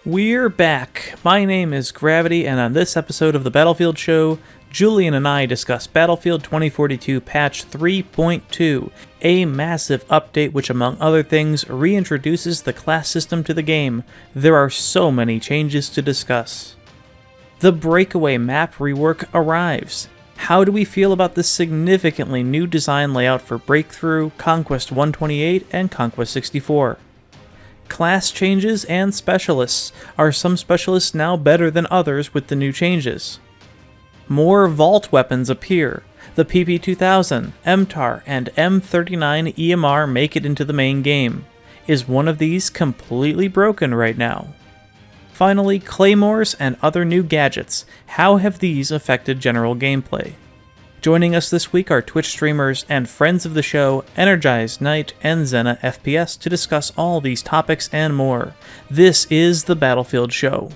We're back. My name is Gravity, and on this episode of the Battlefield Show, Julian and I discuss Battlefield 2042 Patch 3.2, a massive update which, among other things, reintroduces the class system to the game. There are so many changes to discuss. The Breakaway map rework arrives. How do we feel about this significantly new design layout for Breakthrough, Conquest 128, and Conquest 64? Class changes and specialists. Are some specialists now better than others with the new changes? More vault weapons appear. The PP2000, MTAR, and M39 EMR make it into the main game. Is one of these completely broken right now? Finally, Claymores and other new gadgets. How have these affected general gameplay? Joining us this week are Twitch streamers and friends of the show, EnergizedNight and ZenaFPS, to discuss all these topics and more. This is the Battlefield Show.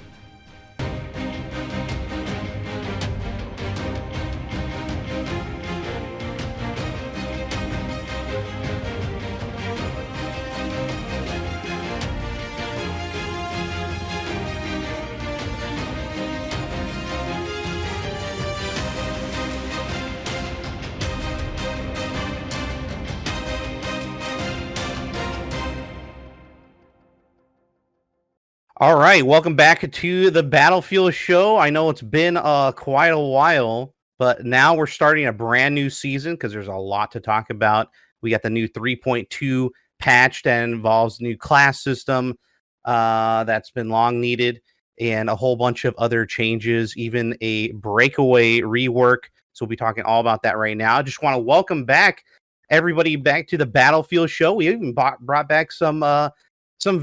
All right, welcome back to the Battlefield Show. I know it's been quite a while, but now we're starting a brand new season because there's a lot to talk about. We got the new 3.2 patch that involves new class system that's been long needed, and a whole bunch of other changes, even a Breakaway rework. So we'll be talking all about that right now. I just want to welcome back everybody back to the Battlefield Show. We even brought back some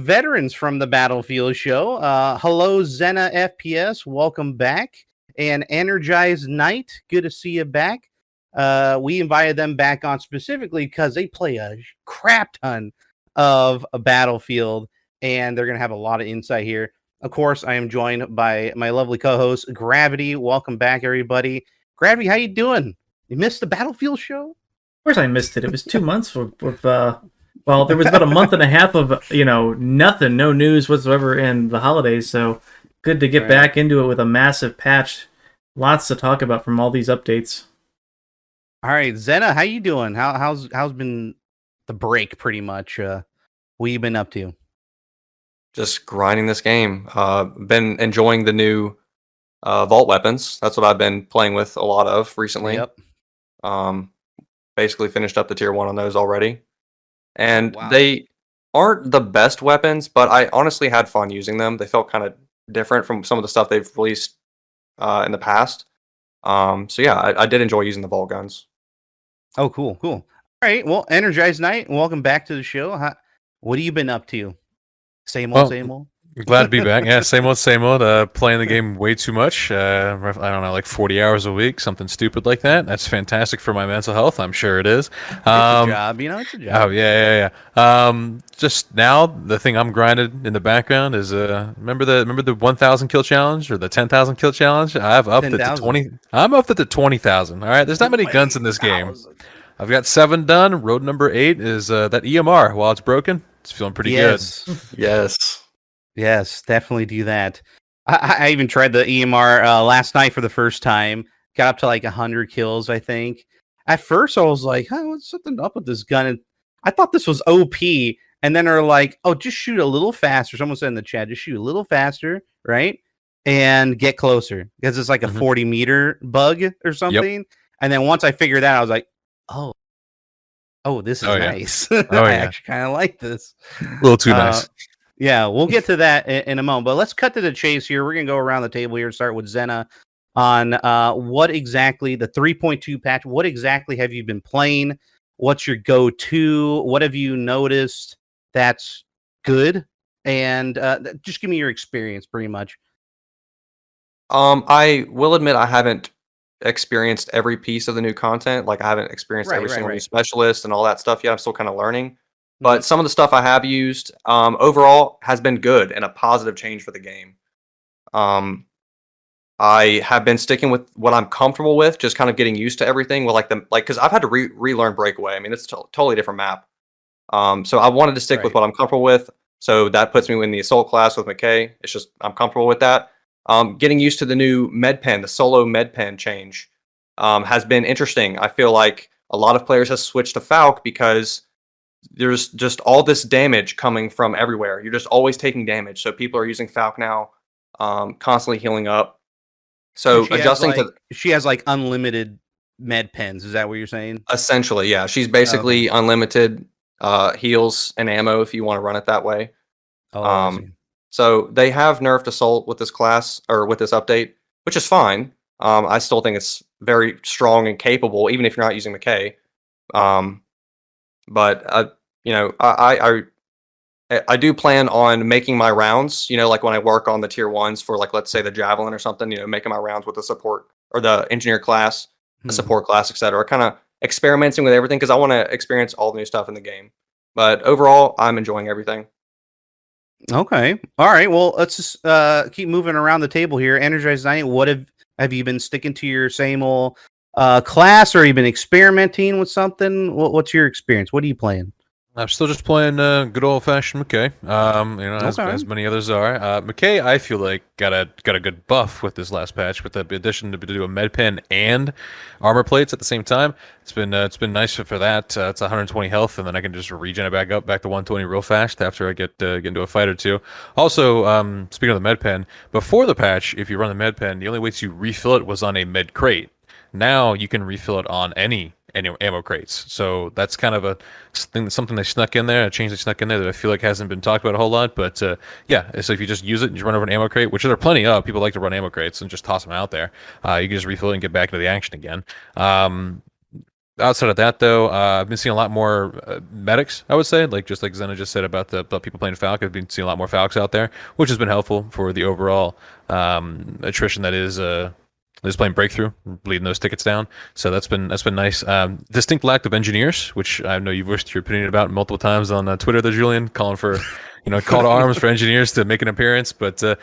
veterans from the Battlefield Show. Hello, ZenaFPS. Welcome back. And EnergizedNight. Good to see you back. We invited them back on specifically because they play a crap ton of a Battlefield, and they're going to have a lot of insight here. Of course, I am joined by my lovely co-host, Gravity. Welcome back, everybody. Gravity, how you doing? You missed the Battlefield Show? Of course I missed it. It was 2 months well, there was about a month and a half of, nothing, no news whatsoever in the holidays, so good to get back into it with a massive patch. Lots to talk about from all these updates. All right, Zena, how you doing? How's been the break, pretty much? What you been up to? Just grinding this game. Been enjoying the new vault weapons. That's what I've been playing with a lot of recently. Yep. Basically finished up the tier 1 on those already. And they aren't the best weapons, but I honestly had fun using them. They felt kind of different from some of the stuff they've released in the past. So yeah, I did enjoy using the vault guns. Oh, cool. All right, well, EnergizedNight, welcome back to the show. What have you been up to? Same old? Glad to be back. Yeah, same old. Playing the game way too much. I don't know, like 40 hours a week, something stupid like that. That's fantastic for my mental health. I'm sure it is. It's a job, it's a job. Oh, yeah. Just now, the thing I'm grinding in the background is remember the 1,000 kill challenge or the 10,000 kill challenge? I've upped it to 20. I'm up to 20,000. All right, there's not many guns in this game. I've got 7 done. Road number 8 is that EMR. While it's broken, it's feeling pretty good. Yes, definitely do that. I even tried the EMR last night for the first time. Got up to like 100 kills, I think. At first, I was like, what's something up with this gun? And I thought this was OP. And then they're like, oh, just shoot a little faster. Someone said in the chat, just shoot a little faster, right? And get closer. Because it's like a 40-meter bug or something. Yep. And then once I figured that, I was like, oh, this is nice. I actually kind of like this. A little too nice. Yeah, we'll get to that in a moment, but let's cut to the chase here. We're going to go around the table here and start with Zena on what exactly, the 3.2 patch, what exactly have you been playing? What's your go-to? What have you noticed that's good? And just give me your experience, pretty much. I will admit I haven't experienced every piece of the new content. Like, I haven't experienced every single new specialist and all that stuff yet. I'm still kind of learning. But some of the stuff I have used overall has been good and a positive change for the game. I have been sticking with what I'm comfortable with, just kind of getting used to everything. Well, because I've had to relearn Breakaway. I mean, it's a totally different map. So I wanted to stick with what I'm comfortable with. So that puts me in the assault class with McKay. It's just I'm comfortable with that. Getting used to the new med pen, the solo med pen change, has been interesting. I feel like a lot of players have switched to Falc because there's just all this damage coming from everywhere. You're just always taking damage. So people are using Falc now, constantly healing up. So adjusting to she has like unlimited med pens. Is that what you're saying? Essentially, yeah. She's basically unlimited heals and ammo if you want to run it that way. So they have nerfed assault with this class or with this update, which is fine. I still think it's very strong and capable, even if you're not using McKay. But you know, I do plan on making my rounds. You know, like when I work on the tier 1s for, like, let's say the javelin or something. You know, making my rounds with the support or the engineer class, the support class, etc. Kind of experimenting with everything because I want to experience all the new stuff in the game. But overall, I'm enjoying everything. Okay, all right. Well, let's just keep moving around the table here. Energized Night. What have you been sticking to your same old class, or you been experimenting with something? What's your experience? What are you playing? I'm still just playing good old-fashioned McKay. You know, as many others are. McKay, I feel like got a good buff with this last patch, with the addition to do a med pen and armor plates at the same time. It's been nice for that. It's 120 health, and then I can just regen it back to 120 real fast after I get into a fight or two. Also, speaking of the med pen, before the patch, if you run the med pen, the only way to refill it was on a med crate. Now you can refill it on any ammo crates. So that's kind of something they snuck in there, a change they snuck in there that I feel like hasn't been talked about a whole lot. But yeah, so if you just use it and you run over an ammo crate, which there are plenty of, people like to run ammo crates and just toss them out there. You can just refill it and get back into the action again. Outside of that, though, I've been seeing a lot more medics, I would say, just like Zena just said about people playing Falc. I've been seeing a lot more Falcs out there, which has been helpful for the overall attrition that is playing Breakthrough, bleeding those tickets down. So that's been nice. Distinct lack of engineers, which I know you've voiced your opinion about multiple times on Twitter there, Julian, calling for, call to arms for engineers to make an appearance. But, they're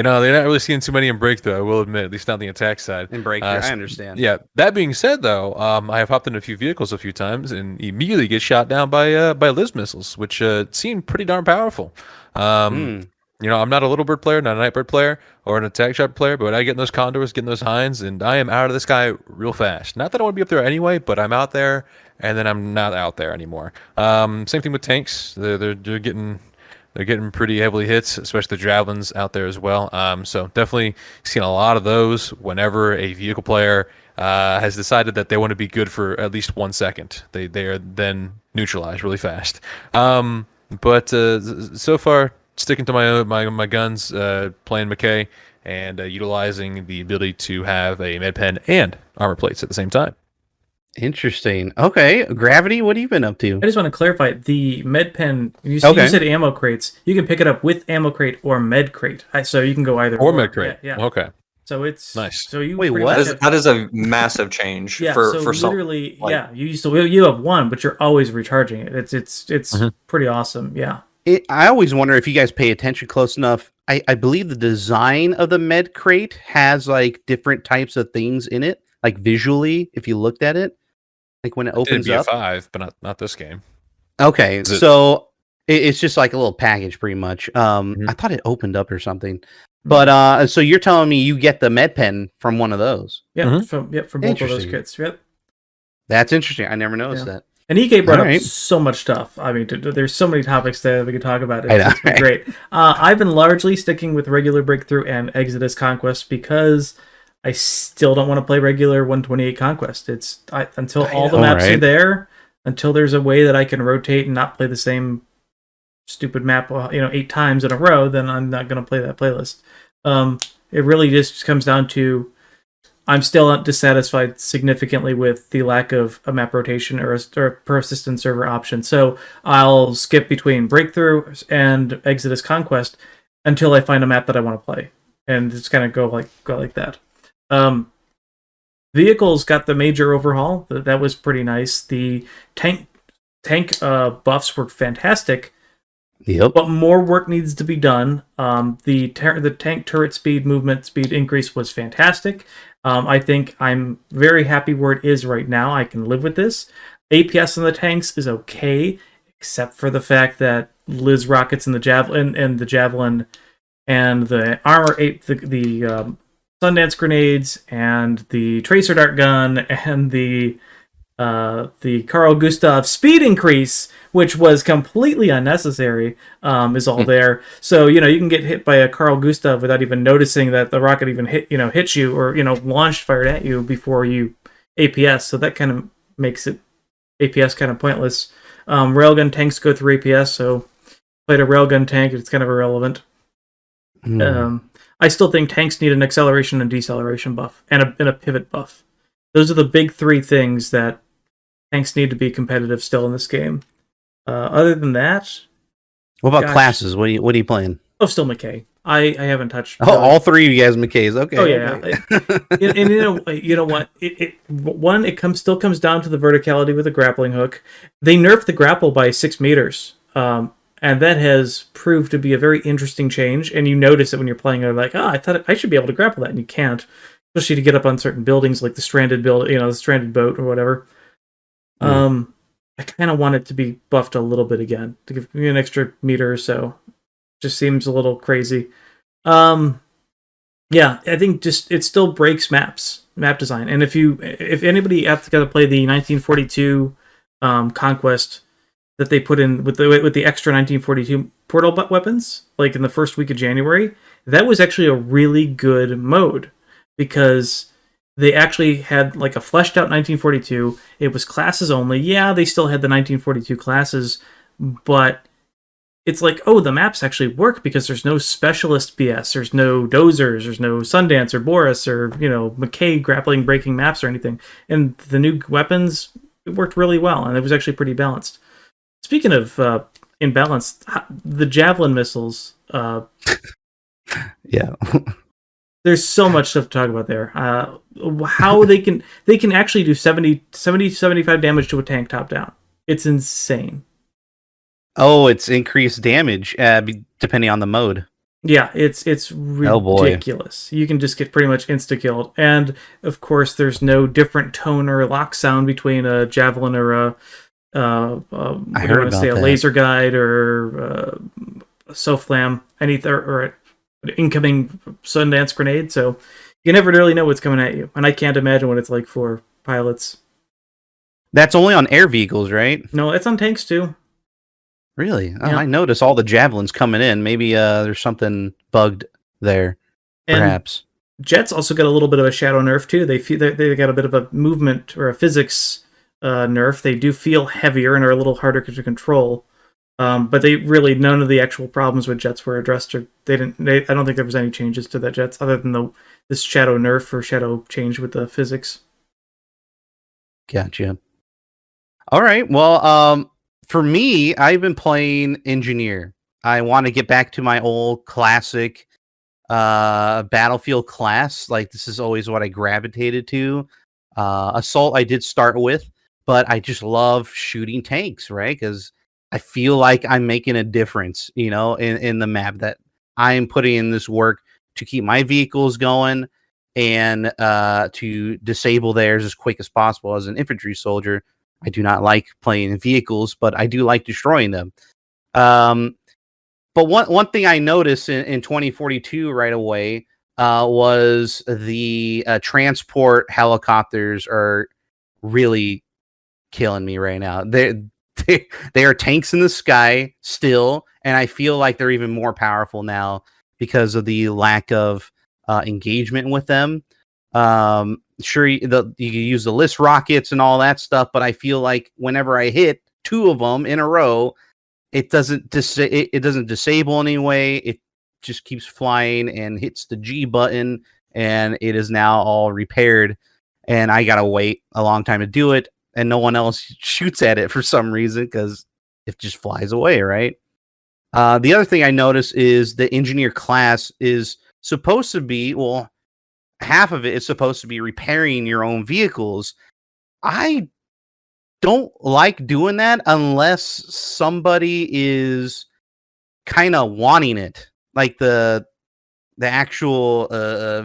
not really seeing too many in Breakthrough, I will admit, at least on the attack side. In Breakthrough, I understand. Yeah. That being said, though, I have hopped into a few vehicles a few times and immediately get shot down by Liz missiles, which seem pretty darn powerful. I'm not a little bird player, not a night bird player, or an attack shot player, but I get in those condors, get in those hinds, and I am out of the sky real fast. Not that I want to be up there anyway, but I'm out there, and then I'm not out there anymore. Same thing with tanks. They're getting pretty heavily hit, especially the javelins out there as well. So definitely seen a lot of those whenever a vehicle player has decided that they want to be good for at least 1 second. They are then neutralized really fast. But so far, sticking to my guns, playing McKay, and utilizing the ability to have a med pen and armor plates at the same time. Interesting. Okay, Gravity, what have you been up to? I just want to clarify the med pen. You said ammo crates. You can pick it up with ammo crate or med crate, so you can go either or med crate. Yeah. Okay. So it's nice. So you wait, what? That is a massive change. For literally, some, you have one, but you're always recharging it. It's pretty awesome. Yeah. I always wonder if you guys pay attention close enough. I believe the design of the med crate has like different types of things in it, like visually. If you looked at it, like when it opens up. BF5, but not this game. Okay, so it's just like a little package, pretty much. I thought it opened up or something, but so you're telling me you get the med pen from one of those? Yeah, from both of those kits. Yep. That's interesting. I never noticed that. And EK brought up so much stuff. I mean, there's so many topics there that we could talk about. It's been great. I've been largely sticking with regular Breakthrough and Exodus Conquest because I still don't want to play regular 128 Conquest. Until all the maps are there, until there's a way that I can rotate and not play the same stupid map 8 times in a row, then I'm not going to play that playlist. It really just comes down to I'm still dissatisfied significantly with the lack of a map rotation or a persistent server option. So I'll skip between Breakthrough and Exodus Conquest until I find a map that I want to play, and just kind of go like that. Vehicles got the major overhaul. That was pretty nice. The tank buffs were fantastic. Yep. But more work needs to be done. The tank turret speed, movement speed increase was fantastic. I think I'm very happy where it is right now. I can live with this. APS on the tanks is okay, except for the fact that Liz rockets and the javelin and the armor the Sundance grenades and the tracer dart gun and the Carl Gustav speed increase, which was completely unnecessary, is all there. So you can get hit by a Carl Gustav without even noticing that the rocket even hits you or launched fired at you before you APS. So that kind of makes it APS kind of pointless. Railgun tanks go through APS, so played a railgun tank, it's kind of irrelevant. I still think tanks need an acceleration and deceleration buff and a pivot buff. Those are the big three things that tanks need to be competitive still in this game. Other than that, what about classes? What are you playing? Oh, still McKay. I haven't touched. All three of you guys McKays. Okay. Oh yeah. Okay. and you know what? It still comes down to the verticality with the grappling hook. They nerfed the grapple by 6 meters. And that has proved to be a very interesting change. And you notice it when you're playing. You're like, I thought I should be able to grapple that, and you can't, especially to get up on certain buildings like the stranded the stranded boat or whatever. I kind of want it to be buffed a little bit again to give me an extra meter or so. Just seems a little crazy. Yeah, I think it still breaks map design. And if anybody has to play the 1942 Conquest that they put in with the extra 1942 portal weapons, like in the first week of January, that was actually a really good mode because they actually had like a fleshed out 1942. It was classes only. Yeah, they still had the 1942 classes, but it's like, the maps actually work because there's no specialist BS. There's no dozers. There's no Sundance or Boris or McKay grappling breaking maps or anything. And the new weapons, it worked really well, and it was actually pretty balanced. Speaking of imbalanced, the javelin missiles. Yeah. There's so much stuff to talk about there. How they can actually do 75 damage to a tank top down. It's insane. Oh, it's increased damage depending on the mode. Yeah, it's ridiculous. You can just get pretty much insta-killed. And, of course, there's no different tone or lock sound between a javelin or a laser guide or a self-flam, or an incoming Sundance grenade. So you never really know what's coming at you. And I can't imagine what it's like for pilots. That's only on air vehicles, right? No, it's on tanks too. Really? Oh, yeah. I noticed all the javelins coming in. Maybe there's something bugged there, perhaps. And jets also got a little bit of a shadow nerf too. They got a bit of a movement or a physics nerf. They do feel heavier and are a little harder to control. But they really, none of the actual problems with jets were addressed. I don't think there was any changes to the jets other than this shadow nerf or shadow change with the physics. Gotcha. All right. Well, for me, I've been playing Engineer. I want to get back to my old classic Battlefield class. Like, this is always what I gravitated to. Assault I did start with, but I just love shooting tanks, right? Because I feel like I'm making a difference, in the map, that I am putting in this work to keep my vehicles going and to disable theirs as quick as possible. As an infantry soldier, I do not like playing in vehicles, but I do like destroying them. But one thing I noticed in 2042 right away was the transport helicopters are really killing me right now. They are tanks in the sky still, and I feel like they're even more powerful now because of the lack of engagement with them. Sure, you can use the list rockets and all that stuff, but I feel like whenever I hit 2 of them in a row, it doesn't disable anyway. It just keeps flying and hits the G button, and it is now all repaired. And I gotta wait a long time to do it, and no one else shoots at it for some reason because it just flies away, right? The other thing I noticed is the engineer class is supposed to be, half of it is supposed to be repairing your own vehicles. I don't like doing that unless somebody is kind of wanting it. Like the actual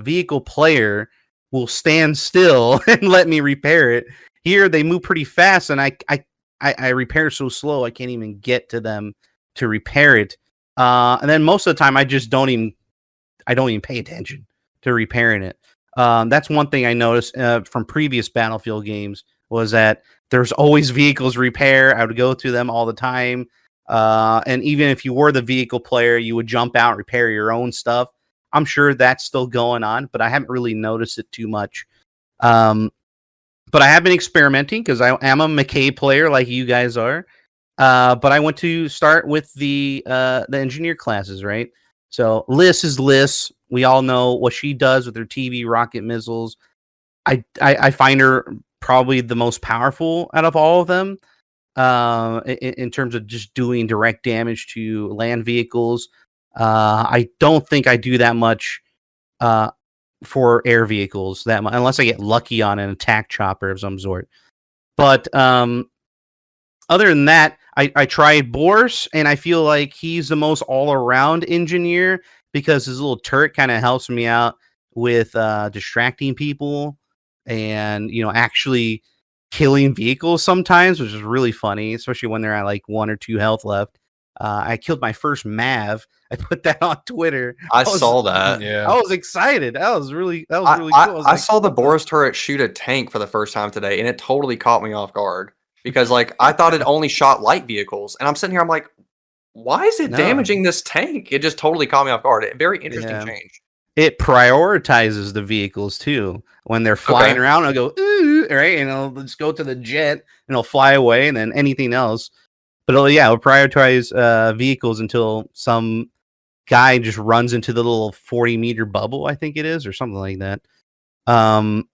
vehicle player will stand still and let me repair it. Here they move pretty fast, and I repair so slow I can't even get to them to repair it. And then most of the time, I don't even pay attention to repairing it. That's one thing I noticed from previous Battlefield games was that there's always vehicles repair. I would go to them all the time. And even if you were the vehicle player, you would jump out and repair your own stuff. I'm sure that's still going on, but I haven't really noticed it too much. But I have been experimenting because I am a McKay player like you guys are. But I want to start with the engineer classes, right? So Liz is Liz. We all know what she does with her TV rocket missiles. I find her probably the most powerful out of all of them in terms of just doing direct damage to land vehicles. I don't think I do that much for air vehicles that much, unless I get lucky on an attack chopper of some sort. But other than that, I tried Boris, and I feel like he's the most all-around engineer because his little turret kind of helps me out with distracting people and, actually killing vehicles sometimes, which is really funny, especially when they're at like 1 or 2 health left. I killed my first Mav. I put that on Twitter. I saw that. Yeah, I was excited. That was really cool. I saw the Boris turret shoot a tank for the first time today, and it totally caught me off guard because, like, I thought it only shot light vehicles, and I'm sitting here, I'm like, why is it damaging this tank? It just totally caught me off guard. Very interesting change. It prioritizes the vehicles too when they're flying around. I'll go ooh, right, and it'll just go to the jet, and it'll fly away, and then anything else. But it'll prioritize vehicles until some guy just runs into the little 40-meter bubble, I think it is, or something like that. And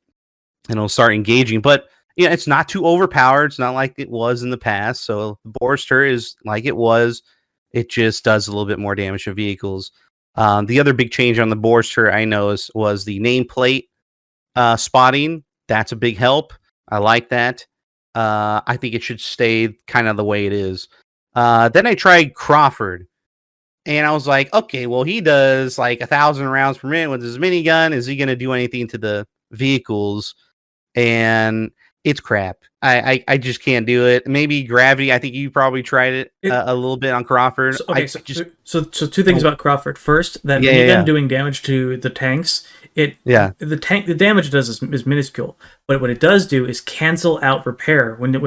it'll start engaging. But it's not too overpowered. It's not like it was in the past. So the Borster is like it was. It just does a little bit more damage to vehicles. The other big change on the Borster I know was the nameplate spotting. That's a big help. I like that. I think it should stay kind of the way it is. Then I tried Crawford, and I was like, okay, well, he does like 1,000 rounds per minute with his minigun. Is he going to do anything to the vehicles? And it's crap. I just can't do it. Maybe Gravity. I think you probably tried it a little bit on Crawford. So two things about Crawford. First, that minigun doing damage to the tanks. The damage it does is minuscule, but what it does do is cancel out repair when you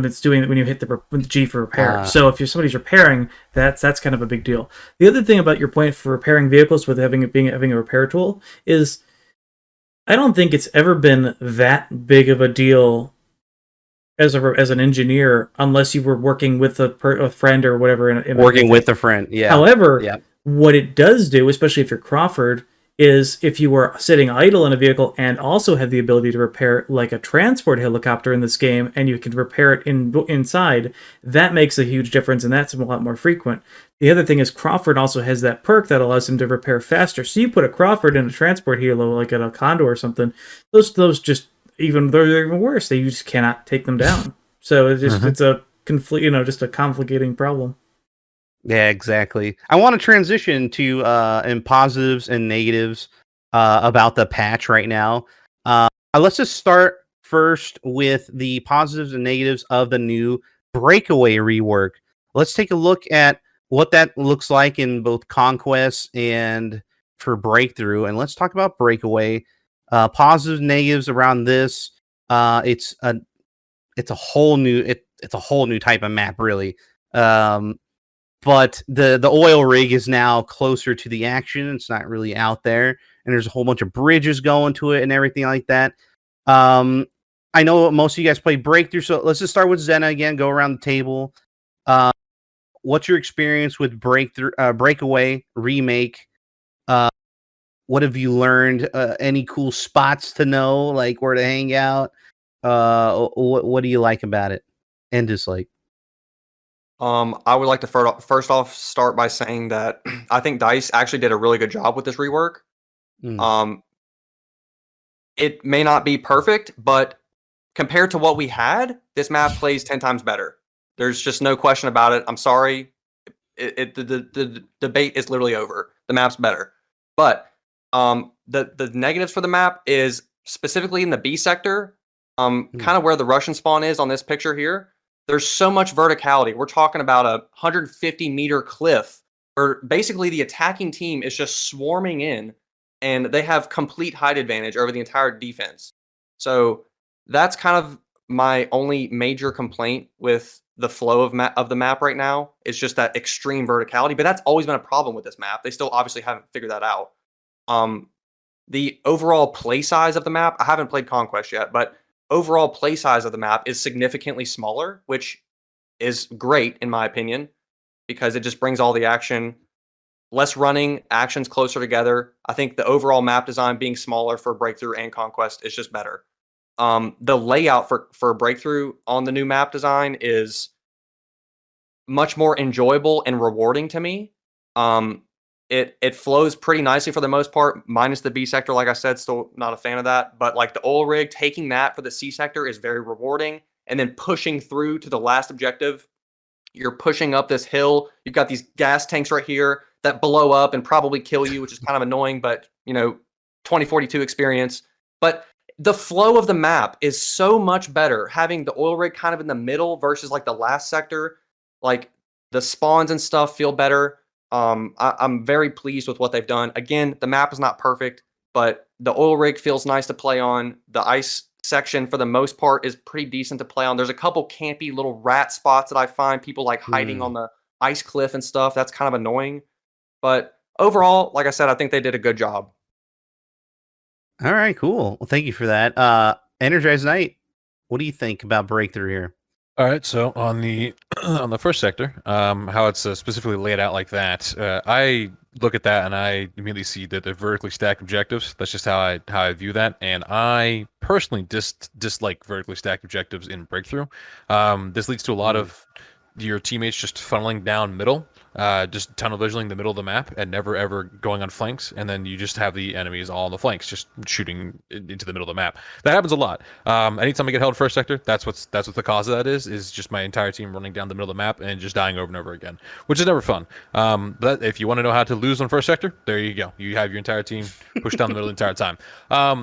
hit the G for repair. So if somebody's repairing, that's kind of a big deal. The other thing about your point for repairing vehicles with having a repair tool is, I don't think it's ever been that big of a deal as an engineer, unless you were working with a friend or whatever. Working with a friend, yeah. However, what it does do, especially if you're Crawford, is if you were sitting idle in a vehicle and also have the ability to repair like a transport helicopter in this game, and you can repair it inside, that makes a huge difference, and that's a lot more frequent. The other thing is Crawford also has that perk that allows him to repair faster. So you put a Crawford in a transport helo, like at a Condor or something, those just they're even worse. You just cannot take them down. So it's just it's a just a conflicting problem. Yeah, exactly. I want to transition to in positives and negatives about the patch right now. Let's just start first with the positives and negatives of the new Breakaway rework. Let's take a look at what that looks like in both Conquest and for Breakthrough, and let's talk about Breakaway. Positives, negatives around this. It's a whole new type of map, really. But the oil rig is now closer to the action. It's not really out there, and there's a whole bunch of bridges going to it and everything like that. I know most of you guys play Breakthrough, so let's just start with Zena again. Go around the table. What's your experience with Breakaway remake? What have you learned? Any cool spots to know, like where to hang out? What do you like about it and dislike? I would like to first off start by saying that I think DICE actually did a really good job with this rework. It may not be perfect, but compared to what we had, this map plays 10 times better. There's just no question about it. I'm sorry. The debate is literally over. The map's better. But the negatives for the map is specifically in the B sector, kind of where the Russian spawn is on this picture here. there's so much verticality. We're talking about a 150-meter cliff, where basically the attacking team is just swarming in, and they have complete height advantage over the entire defense. So that's kind of my only major complaint with the flow of the map right now. It's just that extreme verticality, but that's always been a problem with this map. They still obviously haven't figured that out. The overall play size of the map, I haven't played Conquest yet, but overall play size of the map is significantly smaller, which is great in my opinion, because it just brings all the action, less running, actions closer together. I think the overall map design being smaller for Breakthrough and Conquest is just better. The layout for Breakthrough on the new map design is much more enjoyable and rewarding to me. It flows pretty nicely for the most part, minus the B sector. Like I said, still not a fan of that. But like the oil rig, taking that for the C sector is very rewarding. And then pushing through to the last objective, you're pushing up this hill. You've got these gas tanks right here that blow up and probably kill you, which is kind of annoying, but 2042 experience. But the flow of the map is so much better having the oil rig kind of in the middle versus like the last sector. Like the spawns and stuff feel better. I'm very pleased with what they've done. Again, the map is not perfect, but the oil rig feels nice to play on. The ice section, for the most part, is pretty decent to play on. There's a couple campy little rat spots that I find people like hiding on the ice cliff and stuff. That's kind of annoying. But overall, like I said, I think they did a good job. All right, cool. Well, thank you for that. Energized Knight, what do you think about Breakthrough here? All right, so on the on the first sector, how it's specifically laid out like that, I look at that and I immediately see that they're vertically stacked objectives. That's just how I view that, and I personally dislike vertically stacked objectives in Breakthrough. This leads to a lot of your teammates just funneling down middle, just tunnel visioning the middle of the map and never ever going on flanks, and then you just have the enemies all on the flanks just shooting into the middle of the map. That happens a lot. Anytime I get held first sector, that's what the cause of that is just my entire team running down the middle of the map and just dying over and over again, which is never fun. But if you want to know how to lose on first sector, there you go. You have your entire team push down the middle the entire time.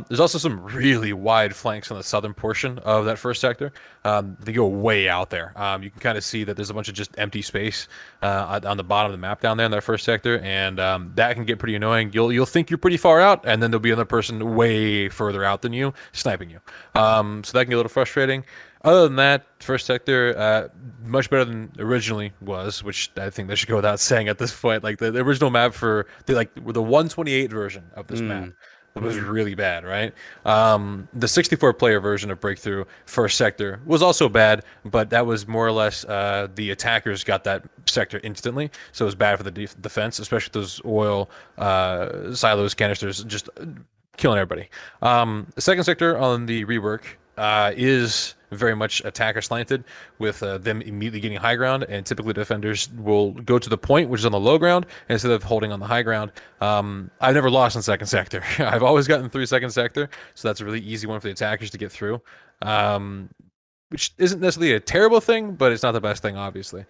There's also some really wide flanks on the southern portion of that first sector. They go way out there. You can kind of see that there's a bunch of just empty space on the bottom of the map down there in that first sector, and that can get pretty annoying. You'll think you're pretty far out, and then there'll be another person way further out than you sniping you. So that can get a little frustrating. Other than that, first sector much better than originally was, which I think they should go without saying at this point. Like the original map for the 128 version of this map. It was really bad, right? The 64-player version of Breakthrough first sector was also bad, but that was more or less the attackers got that sector instantly, so it was bad for the defense, especially those oil silos, canisters, just killing everybody. The second sector on the rework is very much attacker slanted, with them immediately getting high ground, and typically defenders will go to the point, which is on the low ground, instead of holding on the high ground. I've never lost in second sector. I've always gotten through second sector, so that's a really easy one for the attackers to get through, which isn't necessarily a terrible thing, but it's not the best thing, obviously.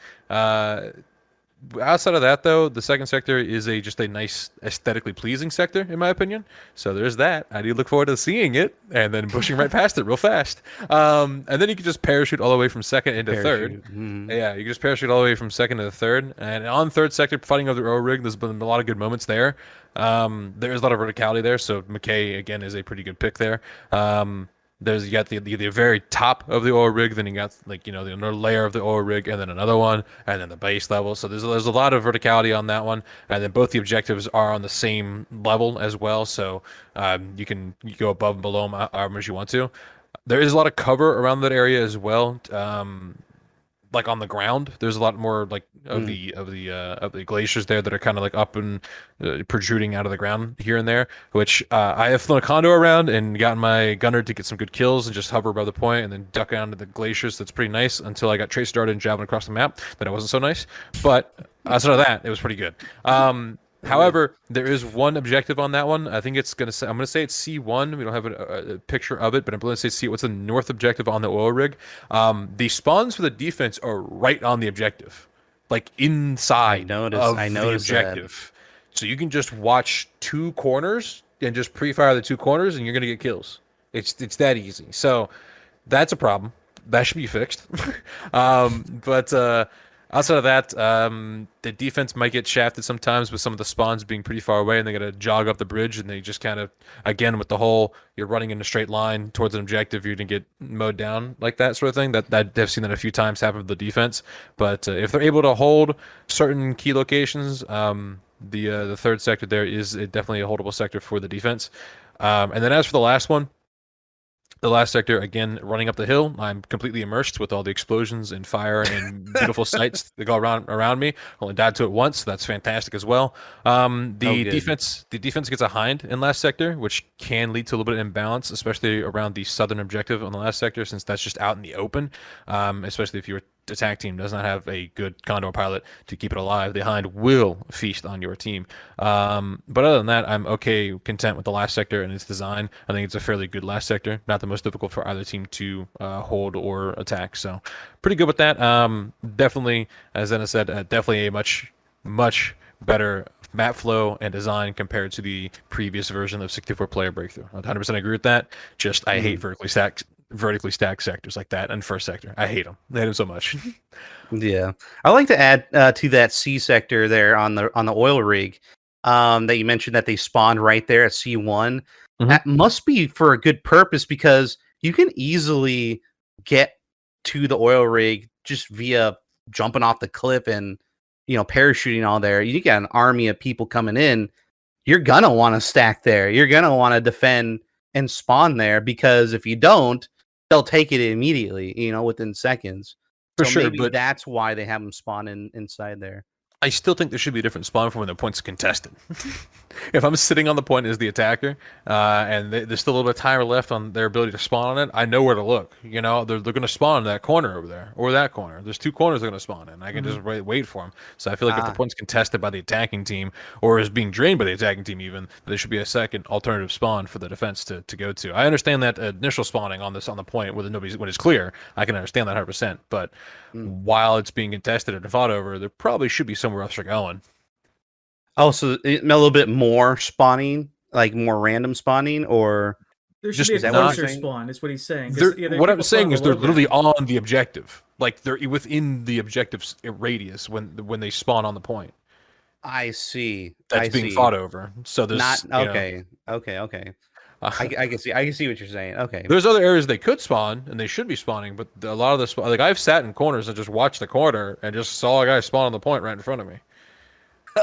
Outside of that, though, the second sector is just a nice, aesthetically pleasing sector, in my opinion. So there's that. I do look forward to seeing it and then pushing right past it real fast. And then you can just parachute all the way from second into third. Yeah, you can just parachute all the way from second to the third. And on third sector, fighting over the oil rig, there's been a lot of good moments there. There is a lot of verticality there, so McKay, again, is a pretty good pick there. You got the very top of the oil rig, then you got another layer of the oil rig, and then another one, and then the base level. So there's a lot of verticality on that one, and then both the objectives are on the same level as well. So you go above and below them however much you want to. There is a lot of cover around that area as well. Like on the ground, there's a lot more of the glaciers there that are kind of like up and protruding out of the ground here and there, which I have flown a condo around and gotten my gunner to get some good kills and just hover above the point and then duck down to the glaciers. That's pretty nice until I got trace darted and javelin across the map. Then it wasn't so nice, but outside of that, it was pretty good. However, there is one objective on that one. I think I'm gonna say it's C1. We don't have a picture of it, but I'm gonna say C. What's the north objective on the oil rig? The spawns for the defense are right on the objective, like inside of the objective. That. So you can just watch two corners and just pre-fire the two corners, and you're gonna get kills. It's that easy. So that's a problem. that should be fixed. But outside of that, the defense might get shafted sometimes with some of the spawns being pretty far away, and they got to jog up the bridge, and they just kind of, again, with the whole, you're running in a straight line towards an objective, you're going to get mowed down like that sort of thing. That I've seen that a few times happen with the defense. But if they're able to hold certain key locations, the third sector there is definitely a holdable sector for the defense. And then as for the last one, the last sector, again, running up the hill, I'm completely immersed with all the explosions and fire and beautiful sights that go around me. Only died to it once, so that's fantastic as well. The defense gets a hind in last sector, which can lead to a little bit of imbalance, especially around the southern objective on the last sector, since that's just out in the open. Especially if your attack team does not have a good Condor pilot to keep it alive, the hind will feast on your team. But other than that, I'm content with the last sector and its design. I think it's a fairly good last sector, not the most difficult for either team to hold or attack. So pretty good with that. Definitely, as Zena said, definitely a much better map flow and design compared to the previous version of 64-player Breakthrough. 100% agree with that. Just I hate vertically stacked sectors like that and first sector. I hate them. I hate them so much. Yeah, I like to add to that C sector there on the oil rig that you mentioned that they spawned right there at C1. Mm-hmm. That must be for a good purpose, because you can easily get to the oil rig just via jumping off the cliff and parachuting all there. You get an army of people coming in. You're gonna want to stack there. You're gonna want to defend and spawn there, because if you don't, they'll take it immediately, within seconds. For sure, maybe but that's why they have them spawn inside there. I still think there should be a different spawn for when the point's contested. If I'm sitting on the point as the attacker, and there's still a little bit of time left on their ability to spawn on it, I know where to look. They're going to spawn in that corner over there, or that corner. There's two corners they're going to spawn in. I can just wait for them. So I feel like if the point's contested by the attacking team, or is being drained by the attacking team even, there should be a second alternative spawn for the defense to go to. I understand that initial spawning on the point when it's clear. I can understand that 100%. But while it's being contested and fought over, there probably should be somewhere else they're going. Oh, so a little bit more spawning, like more random spawning, or there should be a closer spawn, is what he's saying. What I'm saying is they're literally on the objective. Like, they're within the objective's radius when they spawn on the point. I see. That's being fought over. So there's not okay. I can see what you're saying. Okay. There's other areas they could spawn, and they should be spawning, but a lot of the like I've sat in corners and just watched the corner and just saw a guy spawn on the point right in front of me.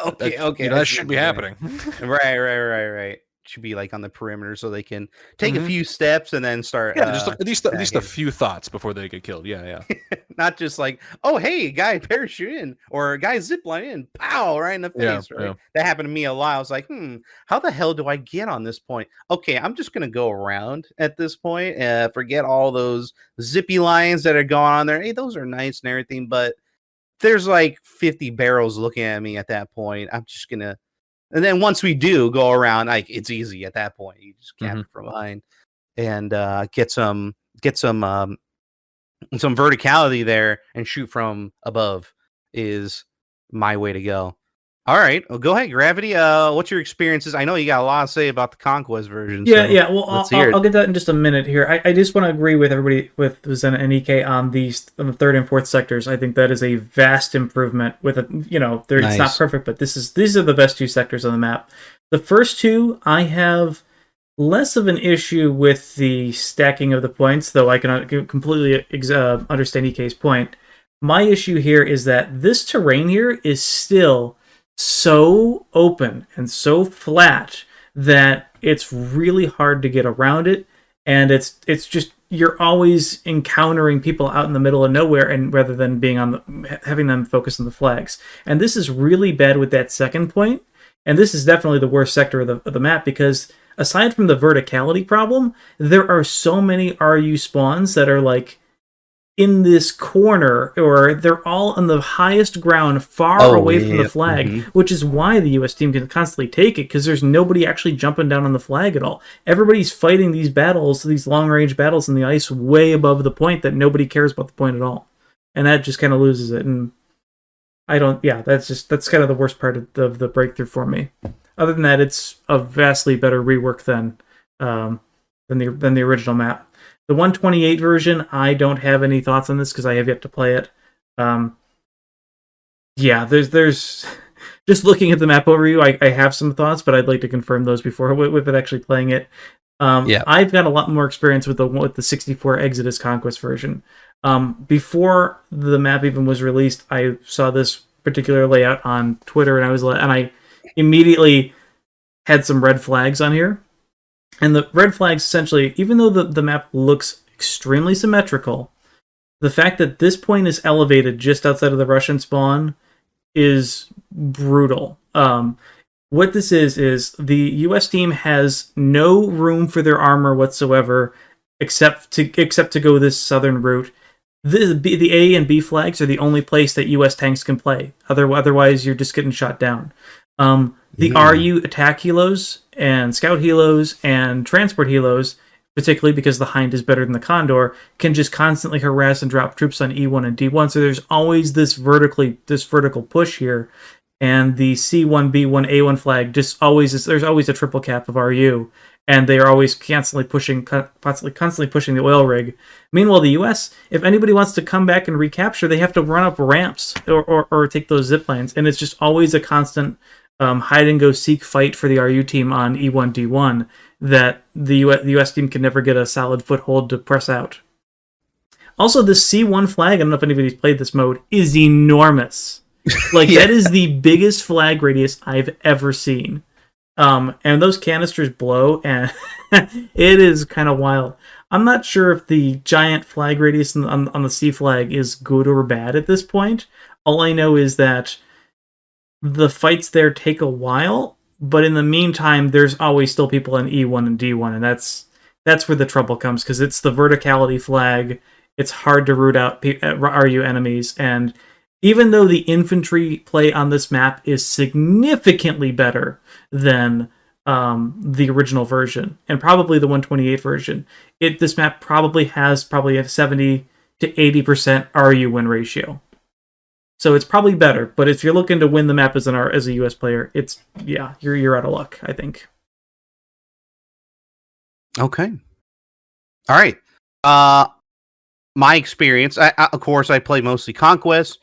Okay. That shouldn't be happening. Right. Should be like on the perimeter so they can take a few steps and then start. Yeah, just at least a few thoughts before they get killed. Yeah. Not just like, oh hey, guy parachute in, or a guy zipline in, pow, right in the face. Right. Yeah. That happened to me a lot. I was like, how the hell do I get on this point? Okay, I'm just gonna go around at this point. Forget all those zippy lines that are going on there. Hey, those are nice and everything, but there's like 50 barrels looking at me at that point. I'm just gonna. And then once we do go around, like, it's easy at that point. You just capture from behind and get some verticality there and shoot from above is my way to go. All right, well, go ahead, Gravity. What's your experiences? I know you got a lot to say about the Conquest version. Yeah. Well, I'll get that in just a minute here. I just want to agree with everybody with Zena and EK on the third and fourth sectors. I think that is a vast improvement. With nice. It's not perfect, but these are the best two sectors on the map. The first two, I have less of an issue with the stacking of the points, though I can completely understand EK's point. My issue here is that this terrain here is still so open and so flat that it's really hard to get around it, and it's just you're always encountering people out in the middle of nowhere, and rather than being having them focus on the flags. And this is really bad with that second point, and this is definitely the worst sector of the map, because aside from the verticality problem, there are so many RU spawns that are like in this corner, or they're all on the highest ground far away from the flag, which is why the US team can constantly take it, because there's nobody actually jumping down on the flag at all. Everybody's fighting these battles, these long-range battles in the ice way above the point that nobody cares about the point at all. And that just kind of loses it. And that's kind of the worst part of the breakthrough for me. Other than that, it's a vastly better rework than the original map. The 128 version, I don't have any thoughts on this because I have yet to play it. Yeah, there's just looking at the map overview, I have some thoughts, but I'd like to confirm those before with it actually playing it. I've got a lot more experience with the 64 Exodus Conquest version. Before the map even was released, I saw this particular layout on Twitter, and I immediately had some red flags on here. And the red flags essentially, even though the map looks extremely symmetrical, the fact that this point is elevated just outside of the Russian spawn is brutal. What this is the U.S. team has no room for their armor whatsoever, except to go this southern route. The A and B flags are the only place that U.S. tanks can play. Otherwise, you're just getting shot down. The RU attack helos and scout helos and transport helos, particularly because the Hind is better than the Condor, can just constantly harass and drop troops on E1 and D1. So there's always this vertical push here. And the C1, B1, A1 flag there's always a triple cap of RU, and they are always constantly pushing the oil rig. Meanwhile, the US, if anybody wants to come back and recapture, they have to run up ramps or take those zip lines, and it's just always a constant hide and go seek fight for the RU team on E1, D1 that the US team can never get a solid foothold to press out. Also, the C1 flag, I don't know if anybody's played this mode, is enormous. That is the biggest flag radius I've ever seen. And those canisters blow, and it is kind of wild. I'm not sure if the giant flag radius on the C flag is good or bad at this point. All I know is that the fights there take a while, but in the meantime, there's always still people in E1 and D1, and that's where the trouble comes, because it's the verticality flag. It's hard to root out RU enemies, and even though the infantry play on this map is significantly better than the original version, and probably the 128 version, this map probably has a 70 to 80% RU win ratio. So it's probably better, but if you're looking to win the map as a US player, you're out of luck, I think. Okay. All right. My experience, of course, I play mostly Conquest.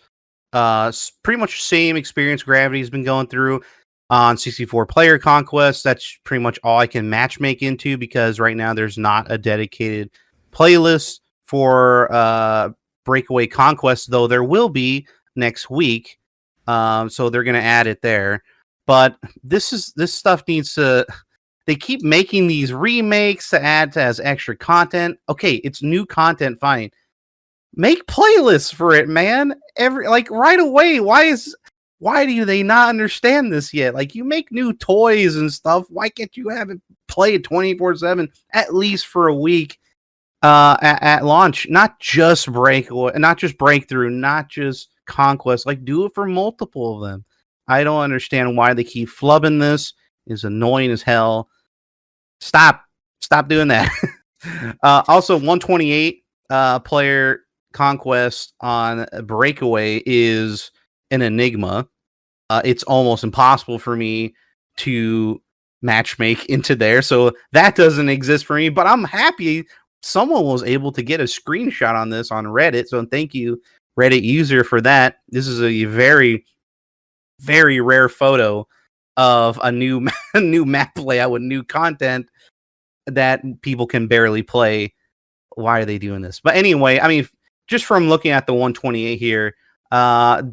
Pretty much same experience GraViTy's been going through on 64 player Conquest. That's pretty much all I can matchmake into, because right now there's not a dedicated playlist for Breakaway Conquest, though there will be next week. So they're going to add it there. But this stuff needs to... They keep making these remakes to add as extra content. Okay, it's new content, fine. Make playlists for it, man. Right away. Why do they not understand this yet? Like, you make new toys and stuff. Why can't you have it play it 24/7 at least for a week at launch? Not just Breakaway, not just Breakthrough, not just Conquest. Like, do it for multiple of them. I don't understand why they keep flubbing this. It's annoying as hell. Stop doing that. Also, 128 player Conquest on Breakaway is an enigma. It's almost impossible for me to matchmake into there, so that doesn't exist for me. But I'm happy someone was able to get a screenshot on this on Reddit, so thank you, Reddit user, for that. This is a very, very rare photo of a new map layout with new content that people can barely play. Why are they doing this? But anyway, I mean, just from looking at the 128 here,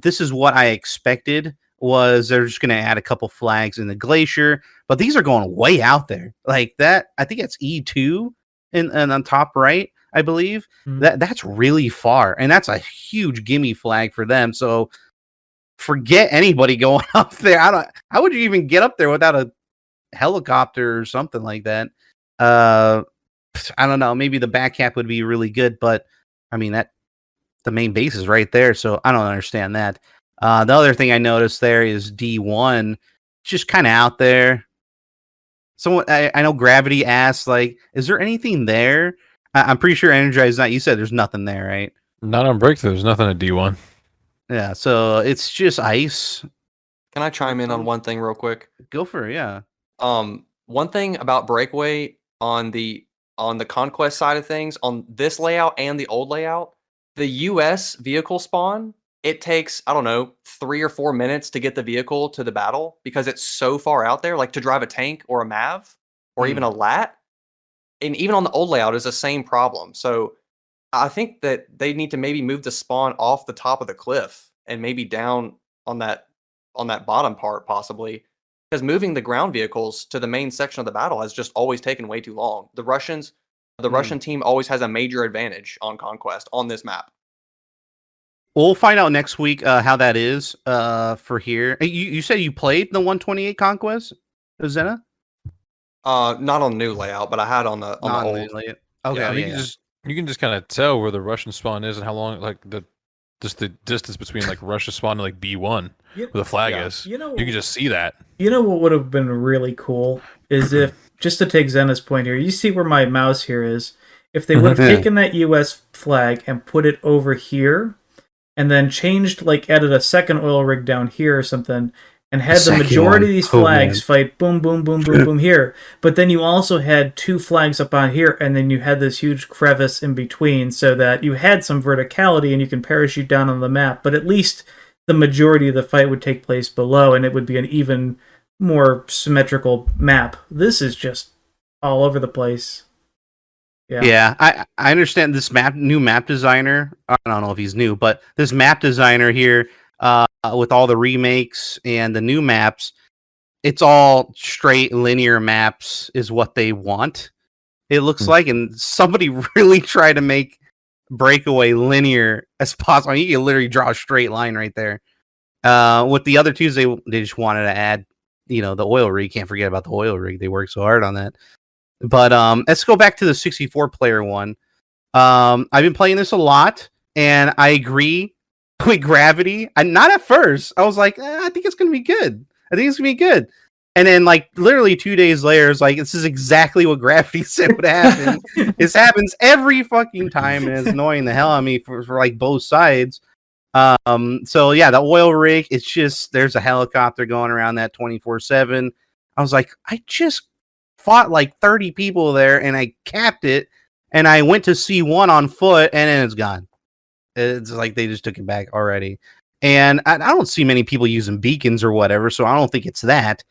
this is what I expected. Was they're just going to add a couple flags in the glacier, but these are going way out there like that. I think it's E2 and on top right, I believe. That's really far, and that's a huge gimme flag for them. So forget anybody going up there. How would you even get up there without a helicopter or something like that? I don't know. Maybe the back cap would be really good, but I mean, that the main base is right there, so I don't understand that. The other thing I noticed there is D1, just kind of out there. Someone, I know GraViTy asked, like, is there anything there? I'm pretty sure Energized, you said there's nothing there, right? Not on Breakthrough. There's nothing at D1. Yeah, so it's just ice. Can I chime in on one thing real quick? Go for it, yeah. One thing about Breakaway on the on the Conquest side of things, on this layout and the old layout, the US vehicle spawn, it takes, I don't know, 3 or 4 minutes to get the vehicle to the battle because it's so far out there, like to drive a tank or a MAV or even a LAT. And even on the old layout is the same problem. So I think that they need to maybe move the spawn off the top of the cliff and maybe down on that bottom part possibly, because moving the ground vehicles to the main section of the battle has just always taken way too long. The Russian team always has a major advantage on Conquest on this map. We'll find out next week how that is for here. You said you played the 128 Conquest, Zena? Not on the new layout, but I had on the old layout. Okay, yeah, you can just kind of tell where the Russian spawn is and how long, like just the distance between like Russia spawn and like B1 where the flag is. You can just see that. You know what would have been really cool is if, just to take Zena's point here, you see where my mouse here is. If they would have taken that US flag and put it over here, and then changed, like added a second oil rig down here or something, and had the majority of these flags fight boom, boom, boom, boom, boom here. But then you also had 2 flags up on here, and then you had this huge crevice in between so that you had some verticality and you can parachute down on the map. But at least the majority of the fight would take place below, and it would be an even more symmetrical map. This is just all over the place. Yeah, I understand this new map designer. I don't know if he's new, but this map designer here, with all the remakes and the new maps, it's all straight linear maps is what they want. It looks like, and somebody really tried to make Breakaway linear as possible. I mean, you can literally draw a straight line right there. With the other twos, they just wanted to add, the oil rig. Can't forget about the oil rig. They worked so hard on that. But let's go back to the 64-player one. I've been playing this a lot, and I agree with GraViTyXIII. Not at first. I was like, I think it's going to be good. And then, like, literally 2 days later, it's like, this is exactly what GraViTyXIII said would happen. This happens every fucking time, and it's annoying the hell out of me for like, both sides. So, yeah, the oil rig, it's just, there's a helicopter going around that 24/7. I was like, I just fought like 30 people there, and I capped it, and I went to C1 on foot, and then it's gone. It's like they just took it back already. And I don't see many people using beacons or whatever, so I don't think it's that.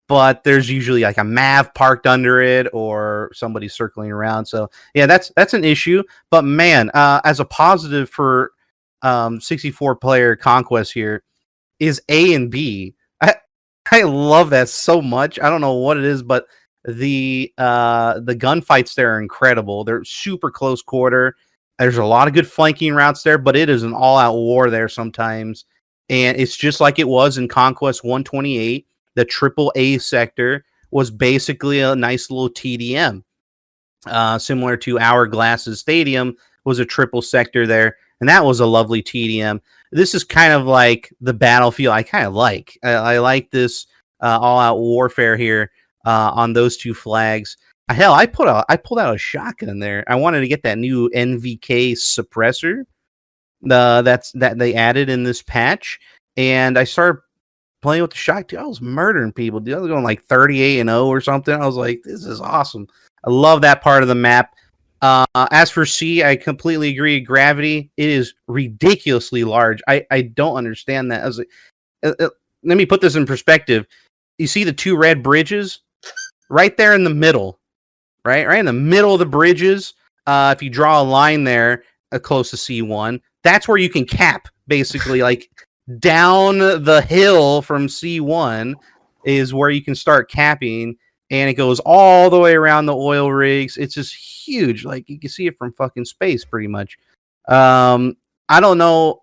But there's usually like a MAV parked under it or somebody circling around. So yeah, that's an issue. But man, as a positive for 64-player Conquest here is A and B. I love that so much. I don't know what it is, but the gunfights there are incredible. They're super close quarter. There's a lot of good flanking routes there, but it is an all-out war there sometimes. And it's just like it was in Conquest 128. The AAA sector was basically a nice little TDM. Similar to Hourglass's Stadium was a triple sector there, and that was a lovely TDM. This is kind of like the Battlefield I kind of like. I like this all-out warfare here on those 2 flags. Hell, I pulled out a shotgun there. I wanted to get that new NVK suppressor that they added in this patch, and I started playing with the shotgun. I was murdering people. I was going like 38-0 or something. I was like, this is awesome. I love that part of the map. As for C, I completely agree. GraViTyXIII, it is ridiculously large. I don't understand that. I was like, let me put this in perspective. You see the 2 red bridges right there in the middle, right in the middle of the bridges. If you draw a line there close to C1, that's where you can cap, basically, like down the hill from C1 is where you can start capping, and it goes all the way around the oil rigs. It's just huge. Like, you can see it from fucking space pretty much. I don't know.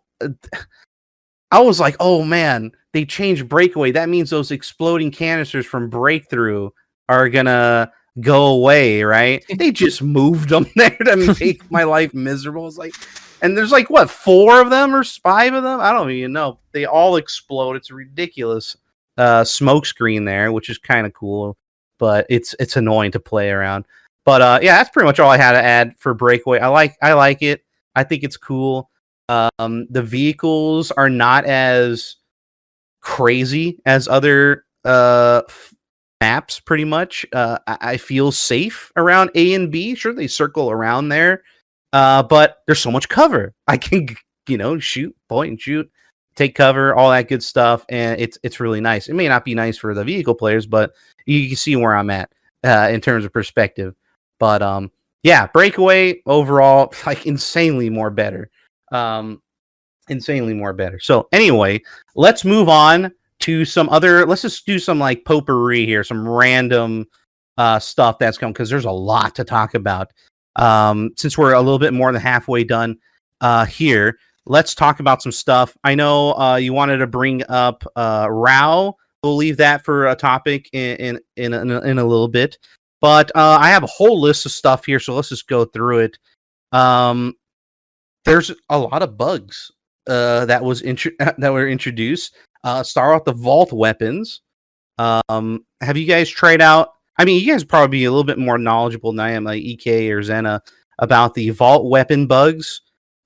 I was like, oh man, they changed Breakaway. That means those exploding canisters from Breakthrough are gonna go away, right? They just moved them there to make my life miserable. It's like, and there's like, what, 4 of them or 5 of them? I don't even know. They all explode. It's a ridiculous smoke screen there, which is kind of cool, but it's annoying to play around. But yeah, that's pretty much all I had to add for Breakaway. I like it. I think it's cool. The vehicles are not as crazy as other maps pretty much. I feel safe around A and B. Sure, they circle around there, but there's so much cover. I can shoot, point and shoot, take cover, all that good stuff, and it's really nice. It may not be nice for the vehicle players, but you can see where I'm at in terms of perspective. But yeah, Breakaway overall, like insanely more better. Insanely more better. So anyway, let's move on to some other. Let's just do some like potpourri here, some random stuff that's coming because there's a lot to talk about. Since we're a little bit more than halfway done here, let's talk about some stuff. I know you wanted to bring up RAW. We'll leave that for a topic in a little bit. But I have a whole list of stuff here, so let's just go through it. There's a lot of bugs that were introduced. Start off the vault weapons. Have you guys tried out? I mean, you guys probably be a little bit more knowledgeable than I am, like EK or Zena, about the vault weapon bugs.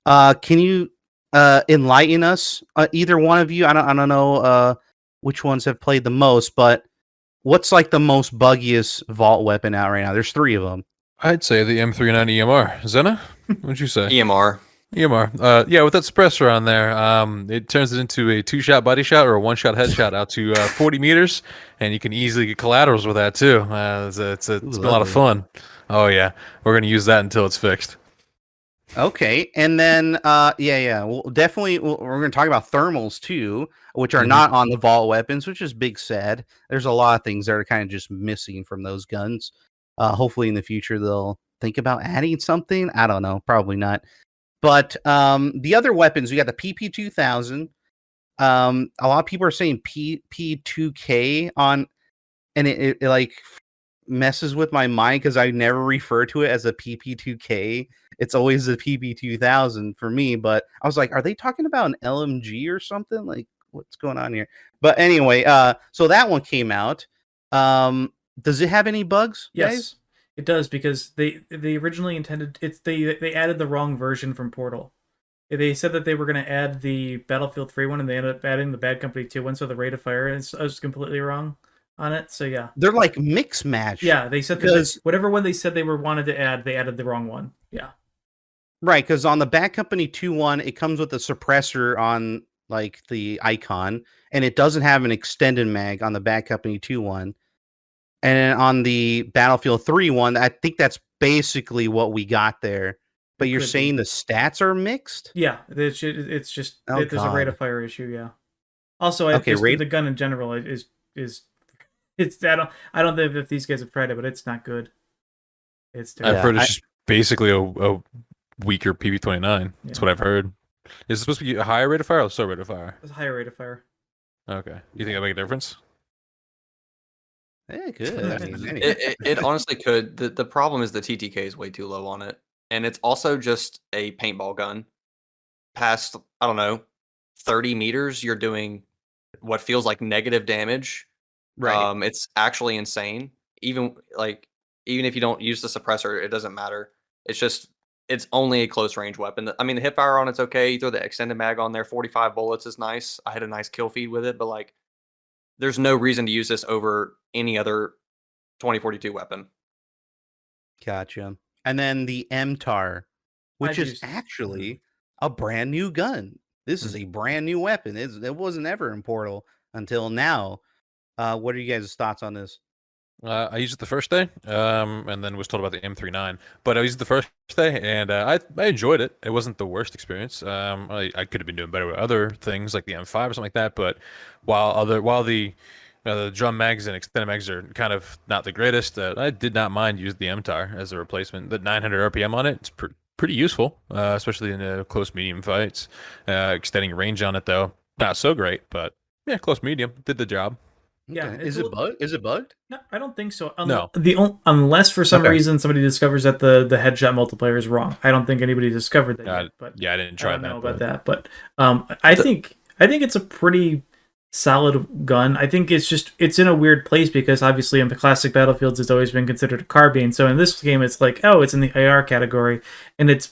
Can you enlighten us? Either one of you. I don't know which ones have played the most, but what's like the most buggiest vault weapon out right now? There's 3 of them. I'd say the M39 EMR. Zena, what'd you say? EMR. EMR. Yeah, with that suppressor on there, it turns it into a 2-shot body shot or a 1-shot headshot out to 40 meters, and you can easily get collaterals with that too. It's been a lot of fun. Oh yeah, we're gonna use that until it's fixed. Okay, and then well, definitely we're going to talk about thermals too, which are not on the vault weapons, which is big sad. There's a lot of things that are kind of just missing from those guns. Hopefully in the future they'll think about adding something. I don't know, probably not. But the other weapons, we got the PP2000. A lot of people are saying PP2K on, and it like messes with my mind because I never refer to it as a PP2K. It's always the PP2000 for me, but I was like, are they talking about an LMG or something? Like, what's going on here? But anyway, so that one came out. Does it have any bugs? Yes, guys? It does, because they originally intended they added the wrong version from Portal. They said that they were going to add the Battlefield 3 one, and they ended up adding the Bad Company 2 one, so the rate of fire is completely wrong on it. So yeah, they're like mix match. Yeah, they said that whatever one they said they wanted to add, they added the wrong one. Yeah. Right, because on the Bad Company 2 one, it comes with a suppressor on like the icon, and it doesn't have an extended mag on the Bad Company 2 one. And on the Battlefield 3 one, I think that's basically what we got there. But you're saying the stats are mixed? Yeah, it's just there's a rate of fire issue. Yeah. Also, the gun in general is I don't know if these guys have tried it, but it's not good. It's terrible. I've heard it's just basically a weaker PP29. That's what I've heard. Is it supposed to be a higher rate of fire or a lower rate of fire? It's a higher rate of fire. Okay. You think that'll make a difference? Yeah, good. It honestly could. The problem is the TTK is way too low on it. And it's also just a paintball gun. Past, I don't know, 30 meters, you're doing what feels like negative damage. Right. It's actually insane. Even if you don't use the suppressor, it doesn't matter. It's only a close range weapon. I mean, the hip fire on it's okay. You throw the extended mag on there, 45 bullets is nice. I had a nice kill feed with it, but like, there's no reason to use this over any other 2042 weapon. Gotcha. And then the MTAR, which is actually a brand new gun. This is a brand new weapon. It wasn't ever in Portal until now. What are you guys' thoughts on this? I used it the first day, and then was told about the M39. But I used it the first day, and I enjoyed it. It wasn't the worst experience. I could have been doing better with other things like the M5 or something like that. But while the drum mags and extended mags are kind of not the greatest, I did not mind using the MTAR as a replacement. The 900 RPM on it, it's pretty useful, especially in close medium fights. Extending range on it though, not so great, but yeah, close medium did the job. Yeah, okay. Is it bugged? No, I don't think so. No. Unless for some reason somebody discovers that the headshot multiplier is wrong. I don't think anybody discovered that yet. But yeah, I didn't try I don't know about that. But I think it's a pretty solid gun. I think it's in a weird place because obviously in the classic Battlefields it's always been considered a carbine. So in this game it's like, oh, it's in the AR category, and its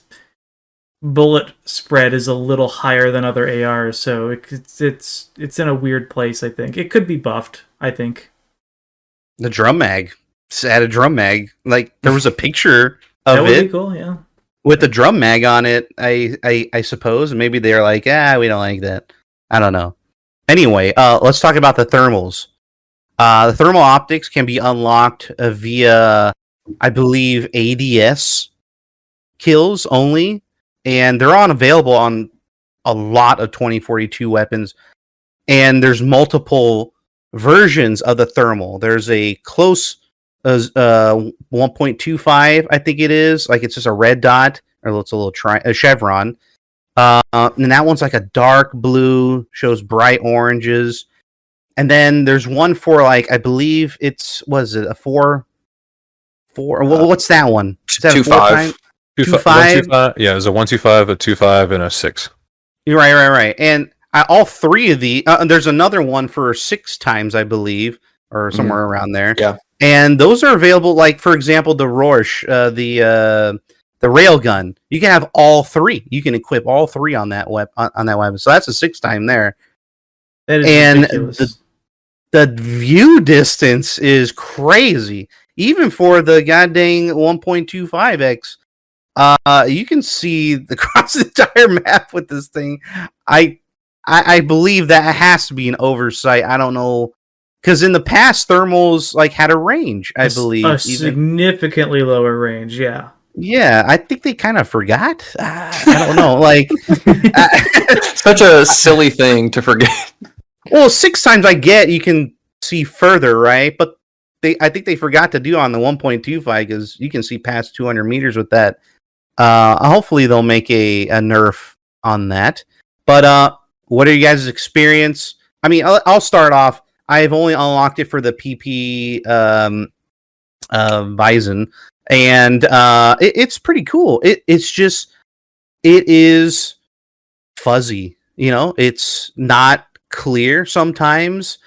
bullet spread is a little higher than other ARs. So it's in a weird place. I think it could be buffed. I think. The drum mag. Just add a drum mag. Like there was a picture of that would it be cool, yeah. with the drum mag on it. I suppose maybe they're like, we don't like that. I don't know. Anyway, let's talk about the thermals. The thermal optics can be unlocked via, I believe, ADS kills only, and they're available on a lot of 2042 weapons. And there's multiple versions of the thermal. There's a close 1.25, I think it is. Like it's just a red dot, or it's a chevron. And that one's like a dark blue, shows bright oranges. And then there's one for like, I believe was it a 4? What's that one? Is that 2.5? 2.5? Yeah, there's a 1.25, a 2.5, and a 6. You're right. And all three of the there's another one for 6 times, I believe, or somewhere around there. Yeah. And those are available, like for example, the Rorsch, the railgun. You can have all 3. You can equip all 3 on that weapon. So that's a 6 time there. That is ridiculous. The view distance is crazy. Even for the goddamn 1.25x, you can see across the entire map with this thing. I believe that has to be an oversight. I don't know, because in the past thermals like had a range. I believe a significantly lower range. Yeah. Yeah, I think they kind of forgot. I don't know, like such a silly thing to forget. Well, 6 times I get you can see further, right? But I think they forgot to do on the 1.25 because you can see past 200 meters with that. Hopefully they'll make a nerf on that. But what are you guys' experience? I mean, I'll start off. I've only unlocked it for the PP Bison, and it's pretty cool. It is fuzzy. You know, it's not clear sometimes,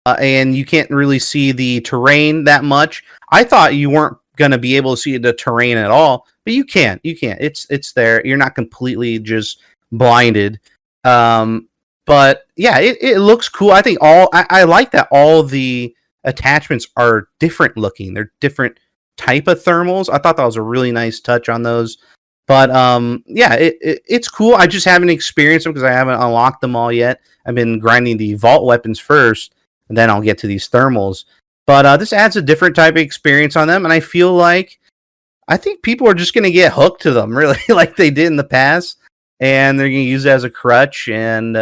and you can't really see the terrain that much. I thought you weren't going to be able to see the terrain at all, but you can. It's there. You're not completely just blinded. But yeah, it looks cool. I think I like that all the attachments are different looking. They're different type of thermals. I thought that was a really nice touch on those. But yeah, it's cool. I just haven't experienced them because I haven't unlocked them all yet. I've been grinding the vault weapons first, and then I'll get to these thermals. But this adds a different type of experience on them, and I think people are just going to get hooked to them, really, like they did in the past, and they're going to use it as a crutch and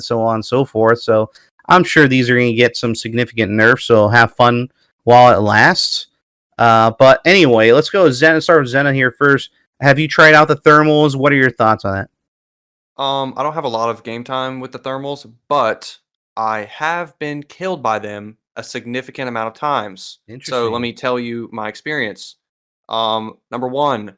so on and so forth. So I'm sure these are going to get some significant nerfs, so have fun while it lasts. But anyway, let's go Zena. Start with Zena here first. Have you tried out the thermals? What are your thoughts on that? I don't have a lot of game time with the thermals, but I have been killed by them a significant amount of times. So let me tell you my experience. Number 1,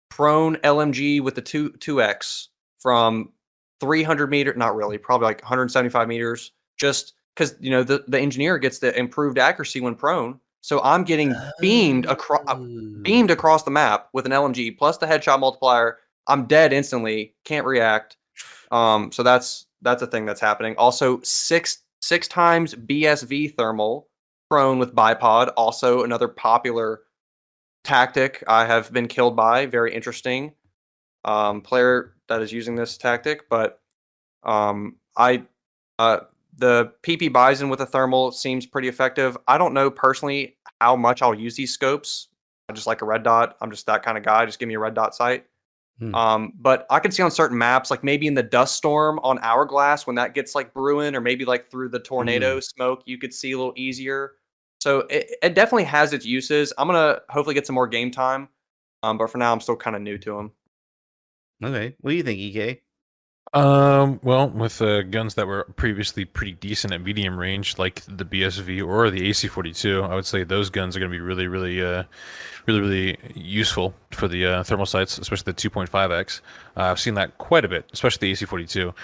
prone LMG with the 2x from 300 meters, not really, probably like 175 meters, just because, you know, the engineer gets the improved accuracy when prone. So I'm getting beamed across the map with an LMG plus the headshot multiplier. I'm dead instantly, can't react. So that's a thing that's happening. Also, six times BSV thermal prone with bipod, also another popular tactic I have been killed by. Very interesting player that is using this tactic, but the PP Bison with a thermal seems pretty effective. I don't know personally how much I'll use these scopes. I just like a red dot. I'm just that kind of guy. Just give me a red dot sight. But I can see on certain maps, like maybe in the dust storm on Hourglass, when that gets like brewing, or maybe like through the tornado smoke, you could see a little easier. So it definitely has its uses. I'm going to hopefully get some more game time. But for now, I'm still kind of new to them. Okay. What do you think, EK? Well, with guns that were previously pretty decent at medium range, like the BSV or the AC-42, I would say those guns are going to be really, really useful for the thermal sights, especially the 2.5x. I've seen that quite a bit, especially the AC-42.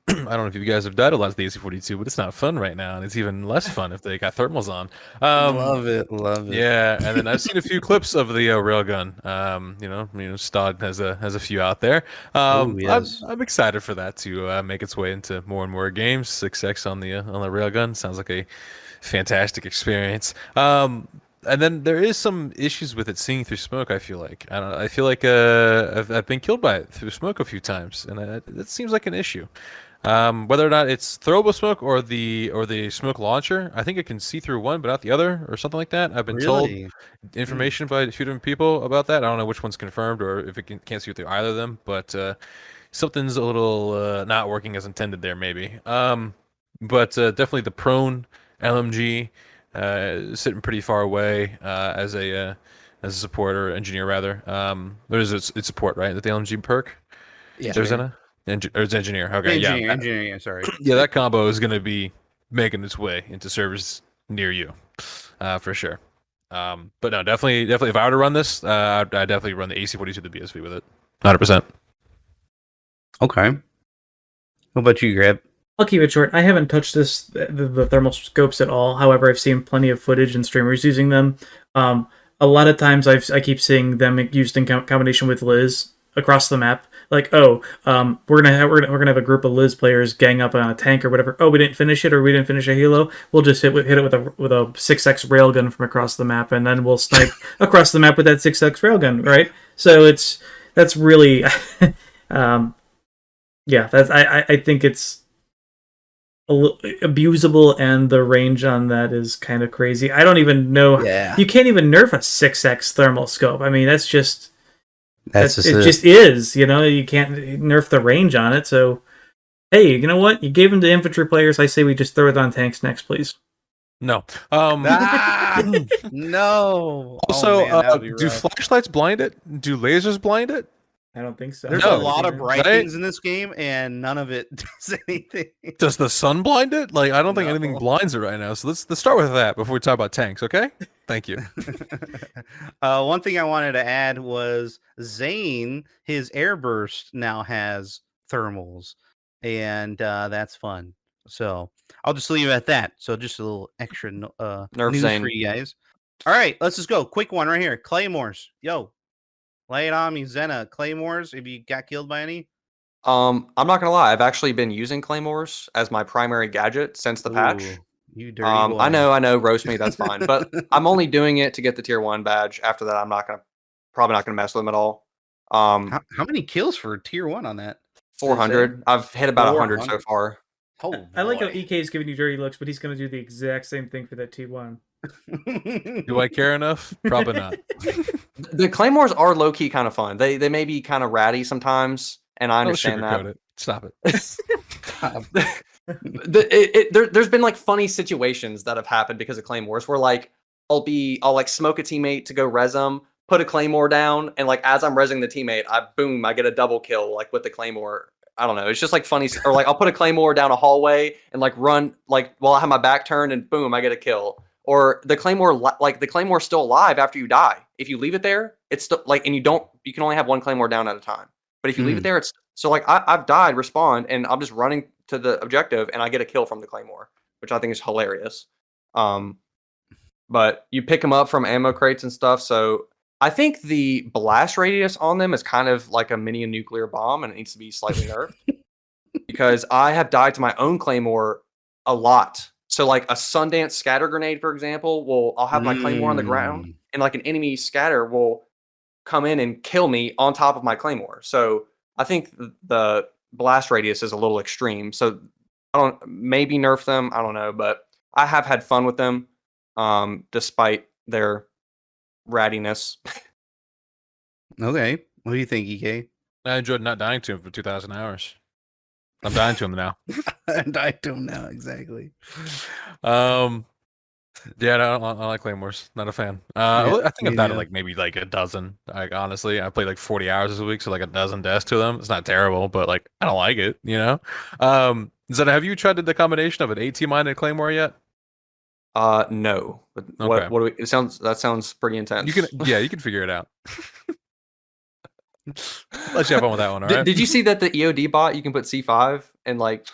I don't know if you guys have died a lot to the AC-42, but it's not fun right now, and it's even less fun if they got thermals on. Love it. Yeah, and then I've seen a few clips of the railgun. Stod has a few out there. Yes. I'm excited for that to make its way into more and more games. 6x on the railgun sounds like a fantastic experience. And then there is some issues with it seeing through smoke. I feel like I feel like I've been killed by it through smoke a few times, and it seems like an issue. Whether or not it's throwable smoke or the smoke launcher, I think it can see through one but not the other, or something like that. I've been told information by a few different people about that. I don't know which one's confirmed or if it can't see through either of them, but something's a little not working as intended there, maybe. But definitely the prone LMG. Sitting pretty far away as a supporter engineer rather. There's it's support, right? The LMG perk. Yeah. There's Zena. Or it's engineer. Okay, engineer. Sorry. Yeah, that combo is going to be making its way into servers near you, for sure. But no, definitely. If I were to run this, I'd definitely run the AC-42 to the BSV with it. 100%. Okay. What about you, Grab? I'll keep it short. I haven't touched the thermal scopes at all. However, I've seen plenty of footage and streamers using them. A lot of times I keep seeing them used in combination with Liz across the map. Like, we're gonna have a group of Liz players gang up on a tank or whatever. Oh, we didn't finish it, or we didn't finish a helo. We'll just hit it with a 6x railgun from across the map, and then we'll snipe across the map with that 6x railgun, right? So that's really, yeah. I think it's a little abusable, and the range on that is kind of crazy. I don't even know. Yeah. You can't even nerf a 6x thermal scope. I mean, that's just it. Just is. You can't nerf the range on it. So, hey, you know what? You gave them to infantry players. I say we just throw it on tanks next, please. No. No. Also, do flashlights blind it? Do lasers blind it? I don't think so. There's a lot of bright things in this game, and none of it does anything. Does the sun blind it? Like, I don't think anything blinds it right now. So let's start with that before we talk about tanks, okay? Thank you. One thing I wanted to add was Zane, his airburst now has thermals, and that's fun. So I'll just leave it at that. So just a little extra Nerf news Zane for you guys. All right, let's just go. Quick one right here. Claymores. Yo. Lay it on me, Zena. Claymores, have you got killed by any? I'm not gonna lie, I've actually been using Claymores as my primary gadget since the patch. You dirty boy. I know, roast me, that's fine. But I'm only doing it to get the tier 1 badge. After that, I'm probably not gonna mess with them at all. How many kills for tier 1 on that? 400. I've hit about 100 so far. Oh, I like how EK is giving you dirty looks, but he's going to do the exact same thing for that T1. Do I care enough? Probably not. The Claymores are low-key kind of fun. They may be kind of ratty sometimes, and I understand that. Stop it. There's been like funny situations that have happened because of Claymores where like I'll like smoke a teammate to go res them, put a Claymore down, and like as I'm resing the teammate, I get a double kill like with the Claymore. I don't know. It's just like funny, or like I'll put a Claymore down a hallway and like run like while I have my back turned, and boom, I get a kill. Or the Claymore, like the Claymore's still alive after you die. If you leave it there, it's still like, and you can only have one Claymore down at a time. But if you leave it there, it's so like I've died, respawn, and I'm just running to the objective, and I get a kill from the Claymore, which I think is hilarious. But you pick them up from ammo crates and stuff, so I think the blast radius on them is kind of like a mini nuclear bomb, and it needs to be slightly nerfed. Because I have died to my own Claymore a lot. So like a Sundance scatter grenade, for example, I'll have my Claymore on the ground, and like an enemy scatter will come in and kill me on top of my Claymore. So I think the blast radius is a little extreme. So maybe nerf them. I don't know, but I have had fun with them, despite their rattiness. Okay. What do you think, EK? I enjoyed not dying to him for 2,000 hours. I'm dying to him now. I'm dying to him now, exactly. Yeah, I like Claymores. Not a fan. I think I've died to like maybe like a dozen. Like honestly, I played like 40 hours this week, so like a dozen deaths to them. It's not terrible, but like I don't like it, you know. Zena, have you tried the combination of an AT mine and Claymore yet? No. But okay. What do we? That sounds pretty intense. You can figure it out. Let's have fun with that one. All right. Did you see that the EOD bot you can put C5 and like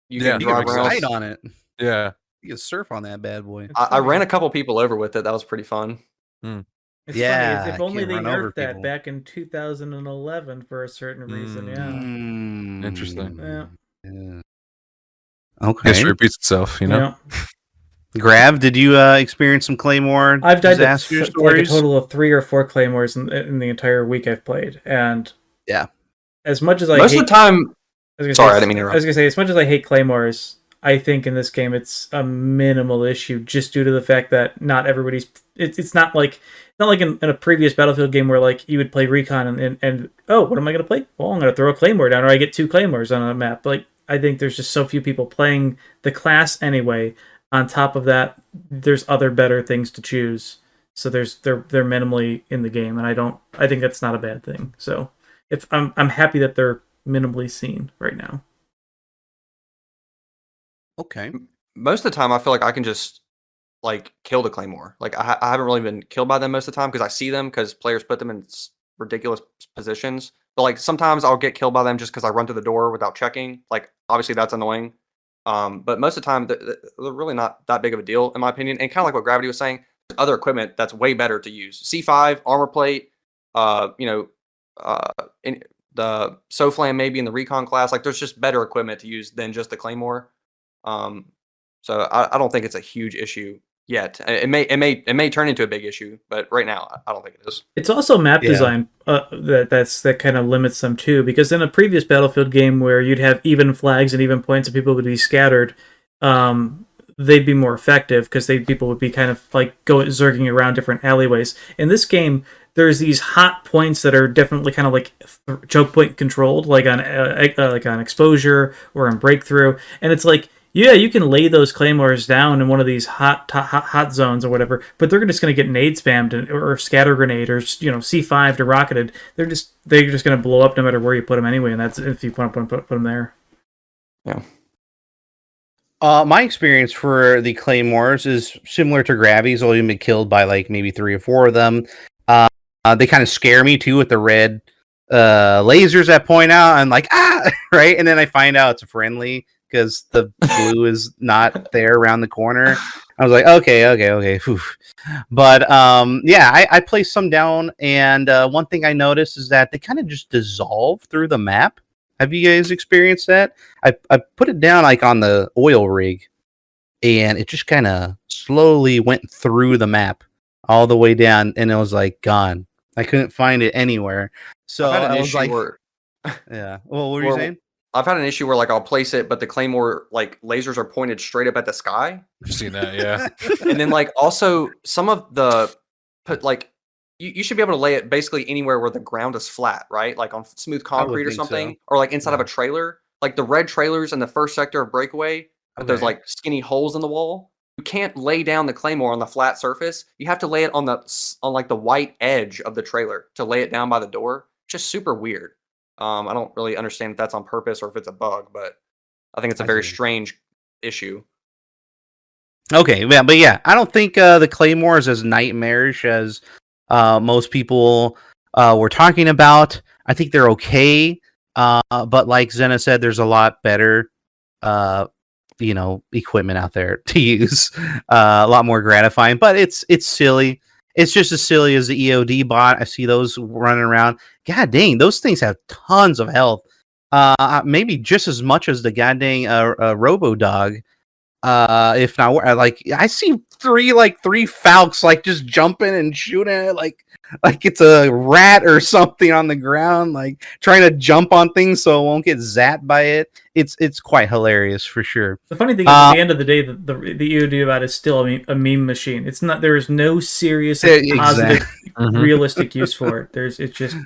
you can drive around on it? Yeah. You can surf on that bad boy. I ran a couple people over with it. That was pretty fun. It's funny. If only they nerfed that back in 2011 for a certain reason. Yeah. Interesting. Yeah. Okay. History repeats itself, you know. Grav, did you experience some Claymore I've died disaster to stories? like a total of 3 or 4 Claymores in the entire week I've played, and as much as I most hate, of the time. I was Sorry, I didn't mean to I was interrupt. gonna say, as much as I hate Claymores, I think in this game it's a minimal issue, just due to the fact that not everybody's. It's not like in a previous Battlefield game where like you would play Recon and oh, what am I gonna play? Well, I'm gonna throw a Claymore down, or I get 2 Claymores on a map. Like, I think there's just so few people playing the class anyway. On top of that, there's other better things to choose. So they're minimally in the game, and I think that's not a bad thing. So if I'm happy that they're minimally seen right now. Okay. Most of the time, I feel like I can just like kill the Claymore. Like I haven't really been killed by them most of the time because I see them because players put them in ridiculous positions. But like sometimes I'll get killed by them just because I run through the door without checking. Like obviously that's annoying. But most of the time they're really not that big of a deal in my opinion. And kind of like what Gravity was saying, there's other equipment that's way better to use. C5 armor plate. In the SOFLAM maybe in the Recon class. Like there's just better equipment to use than just the Claymore. So I don't think it's a huge issue yet. It may turn into a big issue, but right now I don't think it is. It's also map design that kind of limits them too, because in a previous Battlefield game where you'd have even flags and even points and people would be scattered, they'd be more effective because people would be kind of like zerging around different alleyways. In this game, there's these hot points that are definitely kind of like choke point controlled, like on exposure or on breakthrough, and it's like, yeah, you can lay those Claymores down in one of these hot zones or whatever, but they're just going to get nade spammed or scatter grenade or C5 to rocketed. They're just going to blow up no matter where you put them anyway, and that's if you want to put them there. Yeah. My experience for the Claymores is similar to Gravy's. Only been killed by like maybe 3 or 4 of them. They kind of scare me too with the red lasers that point out. I'm like, right, and then I find out it's a friendly because the blue is not there around the corner. I was like, okay. Whew. But I placed some down, and one thing I noticed is that they kind of just dissolve through the map. Have you guys experienced that? I put it down like on the oil rig, and it just kind of slowly went through the map all the way down, and it was like gone. I couldn't find it anywhere. So I was like, yeah. Well, what were you saying? I've had an issue where like I'll place it, but the Claymore like lasers are pointed straight up at the sky. I've seen that, yeah. And then like also some of the you should be able to lay it basically anywhere where the ground is flat, right? Like on smooth concrete or something, or like inside of a trailer. Like the red trailers in the first sector of Breakaway, with those like skinny holes in the wall. You can't lay down the Claymore on the flat surface. You have to lay it on like the white edge of the trailer to lay it down by the door. Just super weird. I don't really understand if that's on purpose or if it's a bug, but I think it's a very strange issue. Okay, yeah, but yeah, I don't think the Claymore is as nightmarish as most people were talking about. I think they're okay, but like Zena said, there's a lot better, equipment out there to use. A lot more gratifying, but it's silly. It's just as silly as the EOD bot. I see those running around. God dang, those things have tons of health. Maybe just as much as the goddamn Robo Dog. If not, like I see three Falcons like just jumping and shooting it like it's a rat or something on the ground, like trying to jump on things so it won't get zapped by it. It's quite hilarious for sure. The funny thing is, at the end of the day, the EOD bot is still a meme machine. It's not. There is no serious, positive, realistic use for it. It's just.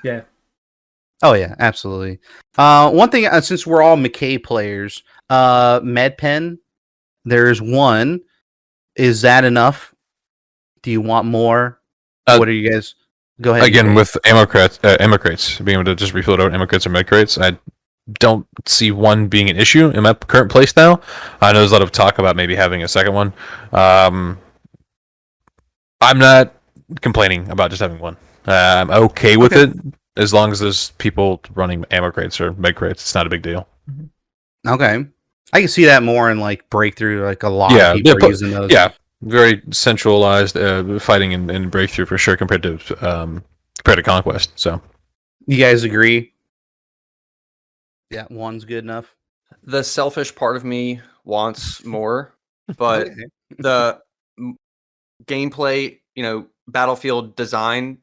Oh yeah, absolutely. One thing, since we're all McKay players, MedPen. There's one. Is that enough? Do you want more? What are you guys? Go ahead. Again, with ammo crates, being able to just refill it out ammo crates or med crates, I don't see one being an issue in my current playstyle. I know there's a lot of talk about maybe having a second one. I'm not complaining about just having one. I'm okay with it as long as there's people running ammo crates or med crates. It's not a big deal. Okay. I can see that more in like Breakthrough, like a lot of people are using those. Yeah, very centralized fighting in Breakthrough for sure compared to Conquest. So, you guys agree? Yeah, one's good enough. The selfish part of me wants more, but the gameplay, battlefield design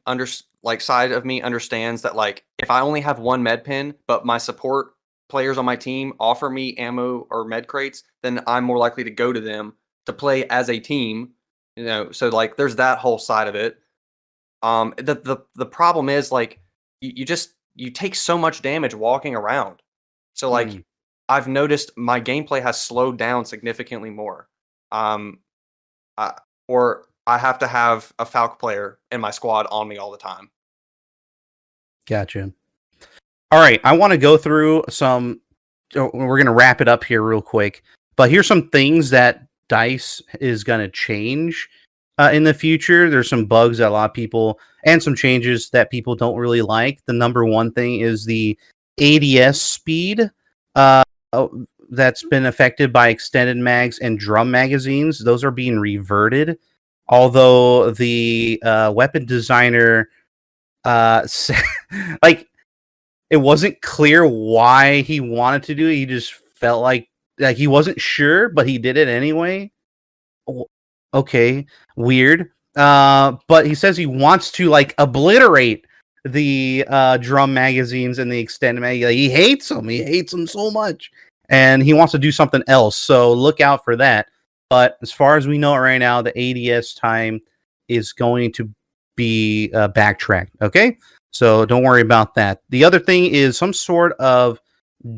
side of me understands that if I only have one med pin, but my support players on my team offer me ammo or med crates, then I'm more likely to go to them to play as a team. So there's that whole side of it. The problem is you take so much damage walking around. So I've noticed my gameplay has slowed down significantly more. Or I have to have a Falc player in my squad on me all the time. Gotcha. All right, I want to go through some. We're going to wrap it up here real quick, but here's some things that DICE is going to change in the future. There's some bugs that a lot of people and some changes that people don't really like. The number one thing is the ADS speed that's been affected by extended mags and drum magazines. Those are being reverted. Although the weapon designer it wasn't clear why he wanted to do it. He just felt like he wasn't sure, but he did it anyway. Okay, weird. But he says he wants to obliterate the drum magazines and the extended mag. He hates them. He hates them so much, and he wants to do something else. So look out for that. But as far as we know right now, the ADS time is going to be backtracked. Okay, so don't worry about that. The other thing is some sort of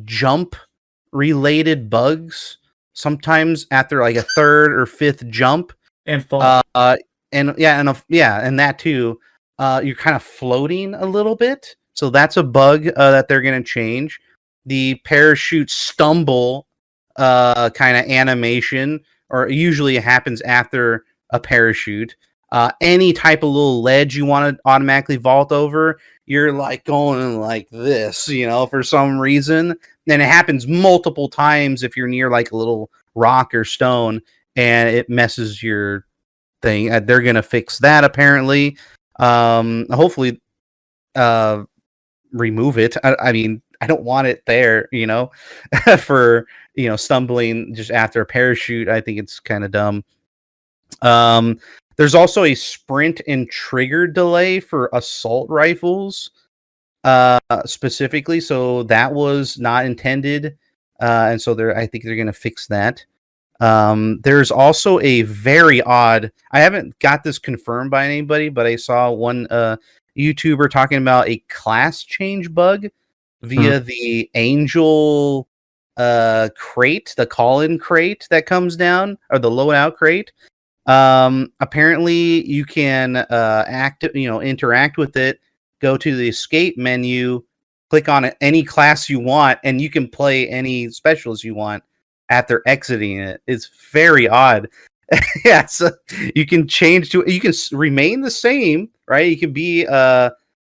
jump-related bugs. Sometimes after a third or fifth jump, and fall, and that too. You're kind of floating a little bit, so that's a bug that they're going to change. The parachute stumble kind of animation, or usually it happens after a parachute. Any type of little ledge you want to automatically vault over, you're going like this, for some reason. And it happens multiple times if you're near a little rock or stone, and it messes your thing. They're going to fix that apparently. Hopefully remove it. I mean, I don't want it there, for, stumbling just after a parachute. I think it's kind of dumb. There's also a sprint and trigger delay for assault rifles, specifically. So that was not intended. And so I think they're going to fix that. There's also a very odd, I haven't got this confirmed by anybody, but I saw one YouTuber talking about a class change bug via the Angel crate, the call-in crate that comes down, or the loadout crate. Apparently you can interact with it, go to the escape menu, click on any class you want, and you can play any specials you want after exiting it. It's very odd. Yeah, so you can you can remain the same, right? You can be a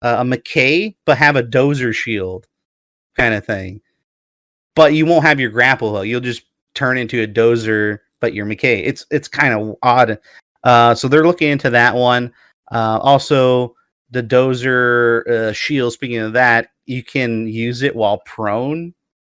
McKay, but have a dozer shield kind of thing. But you won't have your grapple hook. You'll just turn into a dozer, but you're McKay. It's kind of odd. So they're looking into that one. Also, the dozer shield, speaking of that, you can use it while prone,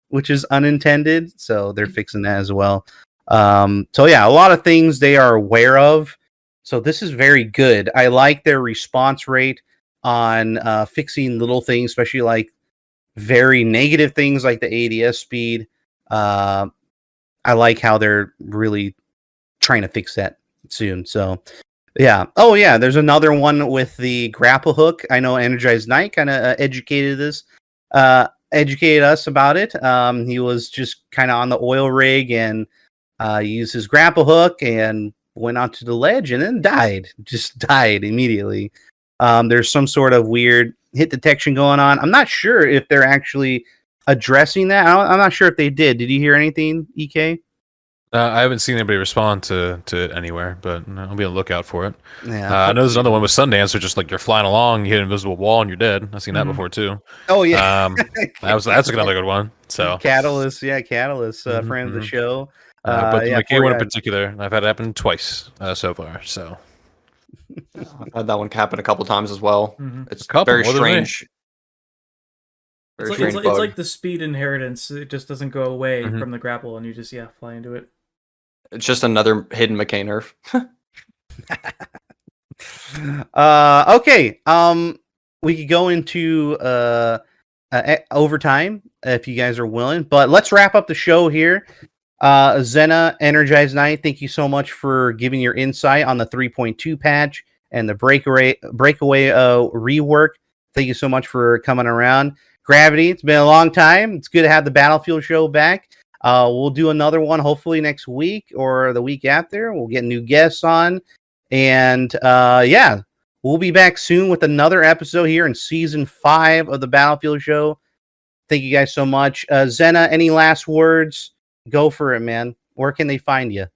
which is unintended. So they're fixing that as well. So yeah, a lot of things they are aware of. So this is very good. I like their response rate on fixing little things, especially very negative things like the ADS speed. I like how they're really trying to fix that soon. So yeah. Oh yeah, there's another one with the grapple hook. I know Energized Knight kind of educated us about it. He was just kind of on the oil rig and used his grapple hook and went onto the ledge and then just died immediately. There's some sort of weird hit detection going on. I'm not sure if they're actually addressing that. I'm not sure if they did. Did you hear anything, EK? I haven't seen anybody respond to it anywhere, but I'll be on the lookout for it. Yeah, I know there's another one with Sundance, where just you're flying along, you hit an invisible wall, and you're dead. I've seen that before too. Oh yeah, that's another good one. So Catalyst, friend of the show. But the McKay one in particular, I've had it happen twice so far. So I've had that one happen a couple times as well. It's very strange. It's like the speed inheritance. It just doesn't go away from the grapple, and you just fly into it. It's just another hidden McKay nerf. Okay. We could go into overtime if you guys are willing, but let's wrap up the show here. Zena, Energized Night, thank you so much for giving your insight on the 3.2 patch and the breakaway rework. Thank you so much for coming around. GraViTyXIII, it's been a long time. It's good to have the Battlefield show back. We'll do another one hopefully next week or the week after. We'll get new guests on. And yeah, we'll be back soon with another episode here in season 5 of the Battlefield show. Thank you guys so much. Zena, any last words? Go for it, man. Where can they find you?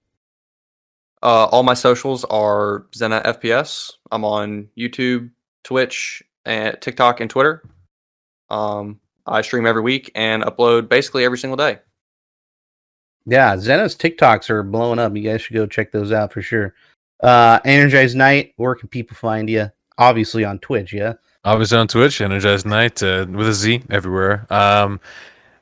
All my socials are ZenaFPS. I'm on YouTube, Twitch, and TikTok and Twitter. I stream every week and upload basically every single day. Yeah, Zena's TikToks are blowing up. You guys should go check those out for sure. Energized Night, where can people find you? Obviously on Twitch, yeah? Obviously on Twitch, Energized Night with a Z everywhere.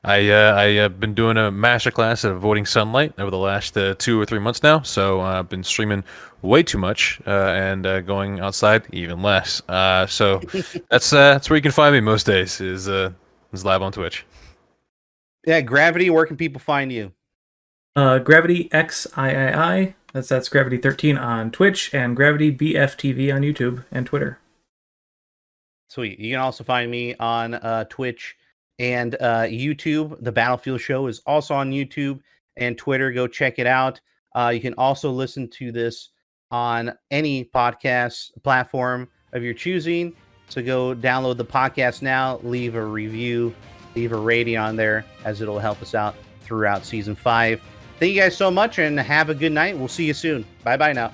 I've been doing a masterclass of avoiding sunlight over the last 2 or 3 months now, so I've been streaming way too much and going outside even less. So that's where you can find me most days is live on Twitch. Yeah, GraViTyXIII, where can people find you? GraViTyXIII. That's GraViTyXIII on Twitch and GraViTyBFTV on YouTube and Twitter. Sweet. You can also find me on Twitch and YouTube. The Battlefield show is also on YouTube and Twitter. Go check it out. You can also listen to this on any podcast platform of your choosing. So go download the podcast now, leave a review, leave a rating on there, as it'll help us out throughout season 5. Thank you guys so much and have a good night. We'll see you soon. Bye-bye now.